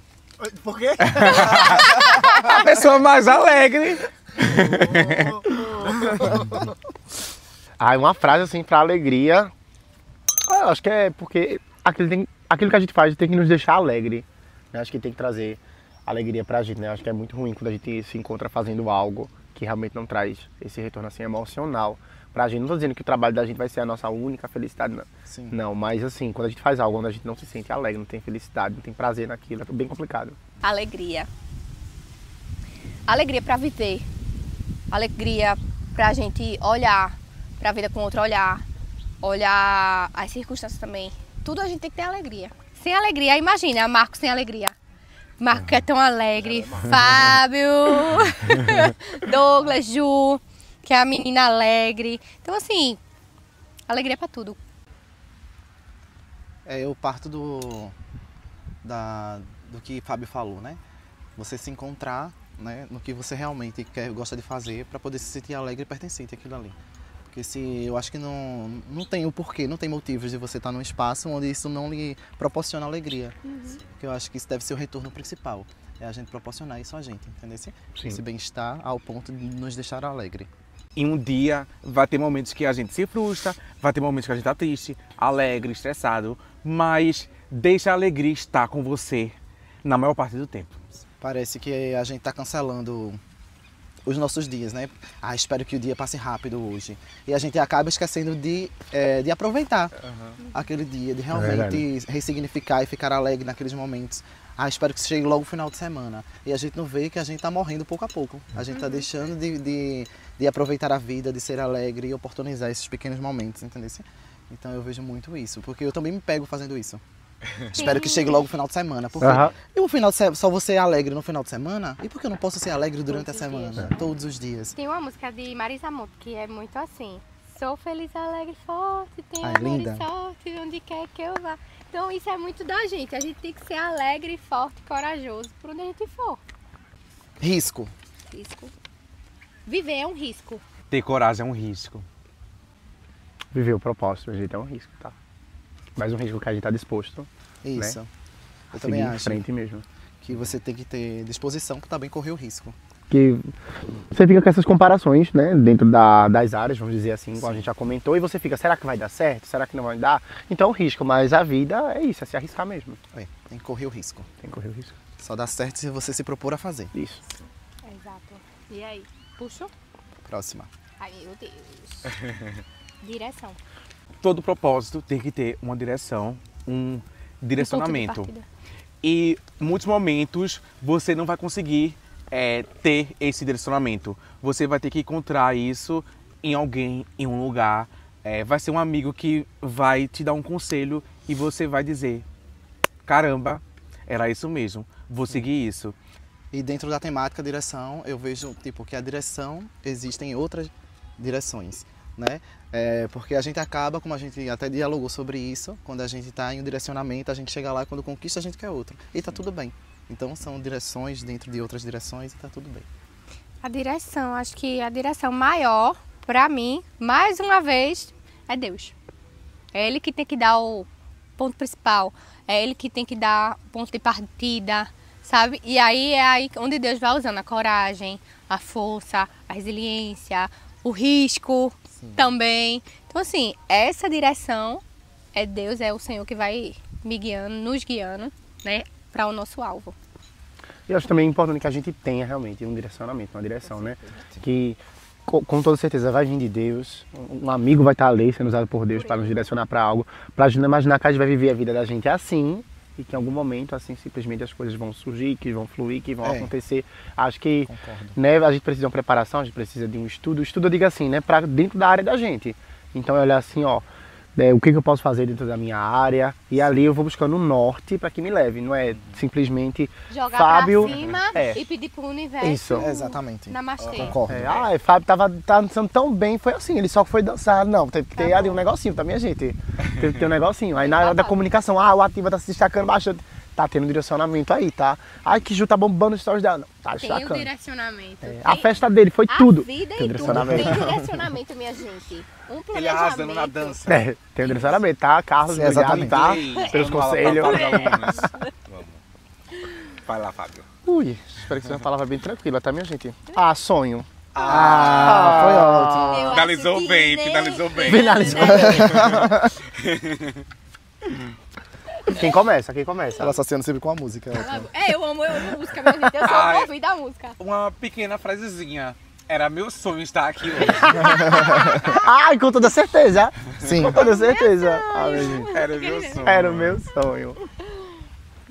Speaker 3: Por quê?
Speaker 1: A pessoa mais alegre.
Speaker 3: Uma frase assim pra alegria. Eu acho que é porque aquilo que a gente faz tem que nos deixar alegre. Né? Acho que tem que trazer alegria pra gente, né? Acho que é muito ruim quando a gente se encontra fazendo algo que realmente não traz esse retorno assim emocional pra gente. Não tô dizendo que o trabalho da gente vai ser a nossa única felicidade, não.
Speaker 2: Sim.
Speaker 3: Não, mas assim, quando a gente faz algo onde a gente não se sente alegre, não tem felicidade, não tem prazer naquilo, é bem complicado.
Speaker 4: Alegria. Alegria para viver. Alegria pra gente olhar pra vida com outro olhar. Olhar as circunstâncias também. Tudo a gente tem que ter alegria. Sem alegria, imagina, Marcos sem alegria. Marco que é tão alegre. Fábio. Douglas, Ju, que é a menina alegre. Então assim, alegria pra tudo.
Speaker 2: Eu parto do que Fábio falou, né? Você se encontrar, né, no que você realmente gosta de fazer para poder se sentir alegre e pertencente àquilo ali. Porque eu acho que não tem o porquê, não tem motivos de você estar num espaço onde isso não lhe proporciona alegria. Porque eu acho que isso deve ser o retorno principal. É a gente proporcionar isso a gente, entendeu? Esse bem-estar ao ponto de nos deixar alegre.
Speaker 1: Em um dia vai ter momentos que a gente se frustra, vai ter momentos que a gente tá triste, alegre, estressado, mas deixa a alegria estar com você na maior parte do tempo.
Speaker 2: Parece que a gente está cancelando os nossos dias, né? Espero que o dia passe rápido hoje. E a gente acaba esquecendo de aproveitar aquele dia, de realmente ressignificar e ficar alegre naqueles momentos. Espero que chegue logo o final de semana. E a gente não vê que a gente está morrendo pouco a pouco. A gente está deixando de aproveitar a vida, de ser alegre e oportunizar esses pequenos momentos, entendeu? Então eu vejo muito isso, porque eu também me pego fazendo isso. Espero que chegue logo o final de semana. Porque e o final de semana, só você é alegre no final de semana? E por que eu não posso ser alegre durante a semana? Todos os dias.
Speaker 4: Tem uma música de Marisa Monte que é muito assim. Sou feliz, alegre, forte, tenho
Speaker 2: Ai,
Speaker 4: amor
Speaker 2: linda.
Speaker 4: e sorte, onde quer que eu vá. Então isso é muito da gente. A gente tem que ser alegre, forte, corajoso por onde a gente for.
Speaker 2: Risco.
Speaker 4: Risco. Viver é um risco.
Speaker 1: Ter coragem é um risco.
Speaker 3: Viver o propósito, a gente é um risco, tá? Mas um risco que a gente tá disposto
Speaker 2: Isso.
Speaker 3: Né?
Speaker 2: Eu
Speaker 3: a
Speaker 2: também
Speaker 3: seguir em
Speaker 2: acho
Speaker 3: frente mesmo.
Speaker 2: que você tem que ter disposição para também correr o risco.
Speaker 3: Que você fica com essas comparações, né, dentro das áreas, vamos dizer assim, como a gente já comentou, e você fica, será que vai dar certo? Será que não vai dar? Então risco, mas a vida é isso, é se arriscar mesmo.
Speaker 2: É, tem que correr o risco.
Speaker 3: Tem que correr o risco.
Speaker 2: Só dá certo se você se propor a fazer.
Speaker 3: Isso.
Speaker 4: Exato. E aí? Puxo?
Speaker 2: Próxima.
Speaker 4: Ai, meu Deus. Direção.
Speaker 1: Todo propósito tem que ter uma direção, um direcionamento.
Speaker 4: Ponto de partida.
Speaker 1: E muitos momentos você não vai conseguir ter esse direcionamento. Você vai ter que encontrar isso em alguém, em um lugar. Vai ser um amigo que vai te dar um conselho e você vai dizer: caramba, era isso mesmo, vou seguir isso.
Speaker 2: E dentro da temática direção, eu vejo tipo que a direção existem outras direções, né? Porque a gente acaba, como a gente até dialogou sobre isso, quando a gente está em um direcionamento, a gente chega lá, quando conquista a gente quer outro. E tá tudo bem. Então são direções dentro de outras direções e tá tudo bem.
Speaker 4: A direção, acho que a direção maior, pra mim, mais uma vez, é Deus. É Ele que tem que dar o ponto principal, é Ele que tem que dar o ponto de partida, sabe? E aí é aí onde Deus vai usando a coragem, a força, a resiliência, o risco também. Então assim, essa direção é Deus, é o Senhor que vai me guiando, nos guiando, né, para o nosso alvo.
Speaker 3: E eu acho também importante que a gente tenha realmente um direcionamento, uma direção, né? Que com toda certeza vai vir de Deus, um amigo vai estar ali sendo usado por Deus para nos direcionar para algo, para a gente não imaginar que a gente vai viver a vida da gente assim e que em algum momento assim simplesmente as coisas vão surgir, que vão fluir, que vão acontecer. Acho que né, a gente precisa de uma preparação, a gente precisa de um estudo. O estudo eu digo assim, né, para dentro da área da gente. Então é olhar assim, ó, o que eu posso fazer dentro da minha área e ali eu vou buscando um norte para que me leve, não é simplesmente
Speaker 4: jogar
Speaker 3: Fábio,
Speaker 4: pra cima e pedir pro universo.
Speaker 3: Isso.
Speaker 2: Exatamente.
Speaker 4: Namastê.
Speaker 2: Concordo.
Speaker 3: Fábio tava dançando tão bem, foi assim, ele só foi dançar, não, teve que ter ali um negocinho, tá minha gente? Teve que ter um negocinho. Aí na hora da comunicação, o Ativa tá se destacando bastante. Tá tendo direcionamento aí, tá? Ai, que Ju tá bombando os stories dela. Não, tá
Speaker 4: Tem o
Speaker 3: destacando.
Speaker 4: direcionamento.
Speaker 3: A festa dele foi tudo.
Speaker 4: A vida
Speaker 3: Tem
Speaker 4: e tudo
Speaker 3: direcionamento.
Speaker 4: tem direcionamento, minha gente. Um planejamento.
Speaker 1: Ele arrasando na dança.
Speaker 3: Tem o direcionamento, tá? Carlos,
Speaker 2: Sim,
Speaker 3: obrigado,
Speaker 2: exatamente.
Speaker 3: tá? Pelos conselhos.
Speaker 1: Vamos. Vai lá, Fábio.
Speaker 3: Ui, espero que seja uma palavra bem tranquila, tá, minha gente? Sonho.
Speaker 2: Foi ótimo.
Speaker 4: Eu
Speaker 1: Finalizou
Speaker 4: acho que
Speaker 1: bem,
Speaker 4: nem-
Speaker 1: finalizou bem.
Speaker 3: Finalizou. Quem começa?
Speaker 2: Ela associando sempre com a música. é ótimo.
Speaker 4: Eu amo música, minha gente. Eu sou
Speaker 1: Ai.
Speaker 4: ouvida da música.
Speaker 1: Uma pequena frasezinha. Era meu sonho estar aqui hoje.
Speaker 3: Ai, com toda certeza.
Speaker 2: Sim.
Speaker 3: Com toda certeza. Minha gente.
Speaker 1: Era meu sonho.
Speaker 3: Era o meu sonho.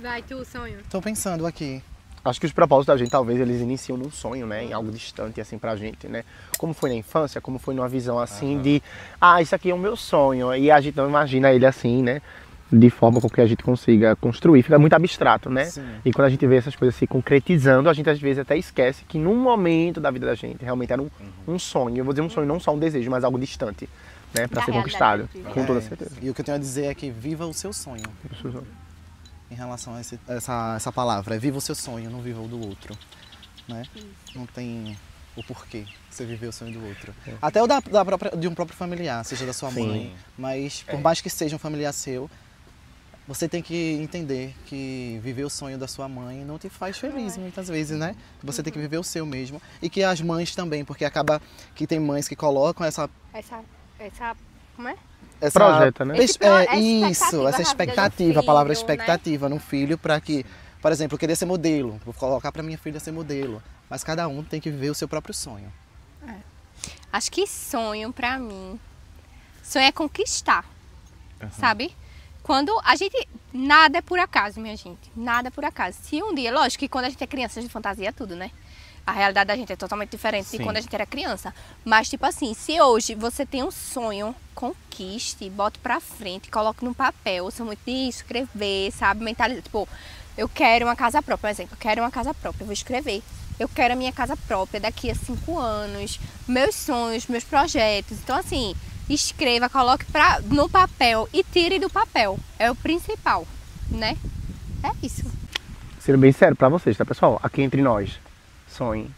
Speaker 4: Vai, tu, sonho.
Speaker 2: Tô pensando aqui.
Speaker 3: Acho que os propósitos da gente, talvez, eles iniciam num sonho, né? Em algo distante, assim, pra gente, né? Como foi na infância, como foi numa visão, assim, de... isso aqui é o meu sonho. E a gente não imagina ele assim, né? De forma com que a gente consiga construir. Fica muito abstrato, né?
Speaker 2: Sim.
Speaker 3: E quando a gente vê essas coisas se concretizando, a gente, às vezes, até esquece que num momento da vida da gente, realmente era um sonho. Eu vou dizer um sonho, não só um desejo, mas algo distante, né? Pra
Speaker 4: Da
Speaker 3: ser
Speaker 4: realidade.
Speaker 3: conquistado. Com toda certeza.
Speaker 2: E o que eu tenho a dizer é que viva o seu sonho. Em relação a essa palavra, é viva o seu sonho, não viva o do outro, né? Não tem o porquê você viver o sonho do outro. Até o de um próprio familiar, seja da sua
Speaker 3: Sim.
Speaker 2: mãe, mas por mais que seja um familiar seu, você tem que entender que viver o sonho da sua mãe não te faz feliz muitas vezes, né? Você tem que viver o seu mesmo e que as mães também, porque acaba que tem mães que colocam essa
Speaker 4: Como é?
Speaker 3: Projeta, né?
Speaker 2: Essa expectativa, a palavra expectativa no filho para que, por exemplo, eu queria ser modelo, vou colocar para minha filha ser modelo, mas cada um tem que viver o seu próprio sonho.
Speaker 4: Acho que sonho pra mim, sonho é conquistar, sabe? quando a gente... Nada é por acaso, minha gente. Nada é por acaso. Se um dia... Lógico que quando a gente é criança, a gente fantasia tudo, né? A realidade da gente é totalmente diferente de quando a gente era criança. Mas, tipo assim, se hoje você tem um sonho, conquiste, bote pra frente, coloque no papel. Eu sou muito de escrever, sabe? Mentalizar. Tipo, eu quero uma casa própria, por exemplo. Eu quero uma casa própria, eu vou escrever. Eu quero a minha casa própria daqui a 5 anos. Meus sonhos, meus projetos. Então, assim, escreva, coloque no papel e tire do papel. É o principal, né? É isso.
Speaker 3: Sendo bem sério pra vocês, tá, pessoal? Aqui entre nós. Sonhe.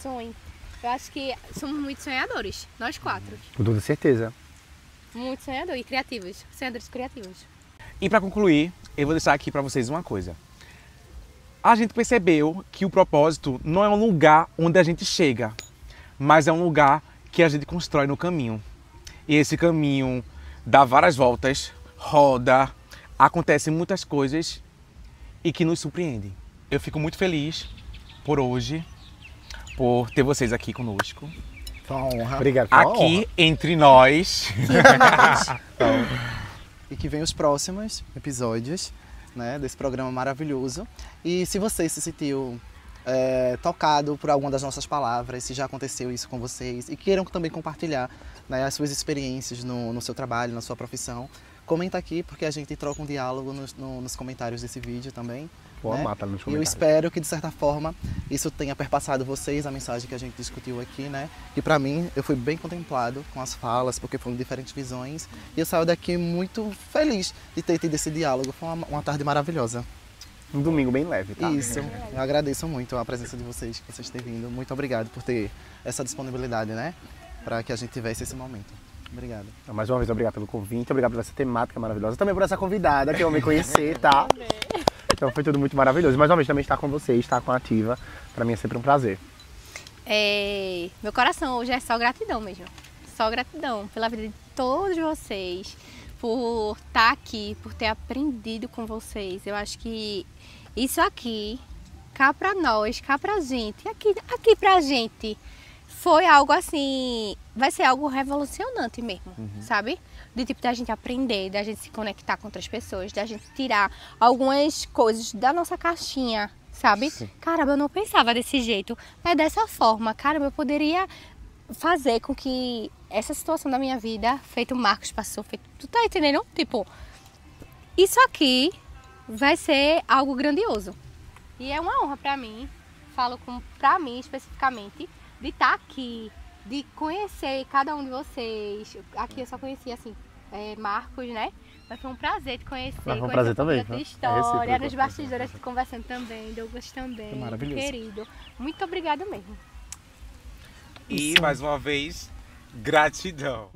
Speaker 4: Sonho. Eu acho que somos muito sonhadores, nós 4.
Speaker 3: Com toda certeza.
Speaker 4: Muito sonhadores e criativos. Sonhadores criativos.
Speaker 1: E para concluir, eu vou deixar aqui para vocês uma coisa. A gente percebeu que o propósito não é um lugar onde a gente chega, mas é um lugar que a gente constrói no caminho. E esse caminho dá várias voltas, roda, acontecem muitas coisas e que nos surpreendem. Eu fico muito feliz por hoje, por ter vocês aqui conosco.
Speaker 2: Foi uma honra.
Speaker 3: Obrigado. Foi uma
Speaker 1: Aqui
Speaker 3: honra.
Speaker 1: entre nós.
Speaker 2: E que vem os próximos episódios, né, desse programa maravilhoso. E se você se sentiu tocado por alguma das nossas palavras, se já aconteceu isso com vocês e queiram também compartilhar, né, as suas experiências no seu trabalho, na sua profissão, comenta aqui porque a gente troca um diálogo nos comentários desse vídeo também.
Speaker 3: Vou
Speaker 2: né?
Speaker 3: amar, tá nos
Speaker 2: E eu
Speaker 3: comentários.
Speaker 2: espero que de certa forma isso tenha perpassado vocês, a mensagem que a gente discutiu aqui, né? E pra mim eu fui bem contemplado com as falas, porque foram diferentes visões. E eu saio daqui muito feliz de ter tido esse diálogo. Foi uma tarde maravilhosa.
Speaker 3: Um domingo bem leve, tá?
Speaker 2: Isso, eu agradeço muito a presença de vocês, que vocês terem vindo. Muito obrigado por ter essa disponibilidade, né? Para que a gente tivesse esse momento. Obrigado.
Speaker 3: Mais uma vez, obrigado pelo convite, obrigado por essa temática maravilhosa. Também por essa convidada que eu me conhecer, tá? Então foi tudo muito maravilhoso. Mais uma vez também estar com vocês, estar com a Ativa, pra mim é sempre um prazer.
Speaker 4: Meu coração hoje é só gratidão mesmo. Só gratidão pela vida de todos vocês, por estar aqui, por ter aprendido com vocês. Eu acho que isso aqui, cá pra nós, cá pra gente, aqui pra gente, foi algo assim, vai ser algo revolucionante mesmo, sabe? De tipo, da gente aprender, da gente se conectar com outras pessoas, da gente tirar algumas coisas da nossa caixinha, sabe?
Speaker 3: Sim.
Speaker 4: Caramba, eu não pensava desse jeito, é dessa forma. Caramba, eu poderia fazer com que essa situação da minha vida, feito o Marcos passou, tu tá entendendo? Tipo, isso aqui vai ser algo grandioso. E é uma honra pra mim, pra mim especificamente, de estar aqui, de conhecer cada um de vocês. Aqui eu só conhecia assim, Marcos, né? Mas foi um prazer te conhecer.
Speaker 3: Foi um prazer também.
Speaker 4: A tua
Speaker 3: É
Speaker 4: história,
Speaker 3: recíproco.
Speaker 4: nos bastidores conversando também, Douglas também.
Speaker 2: Foi maravilhoso.
Speaker 4: Querido. Muito obrigada mesmo.
Speaker 1: E mais uma vez, gratidão.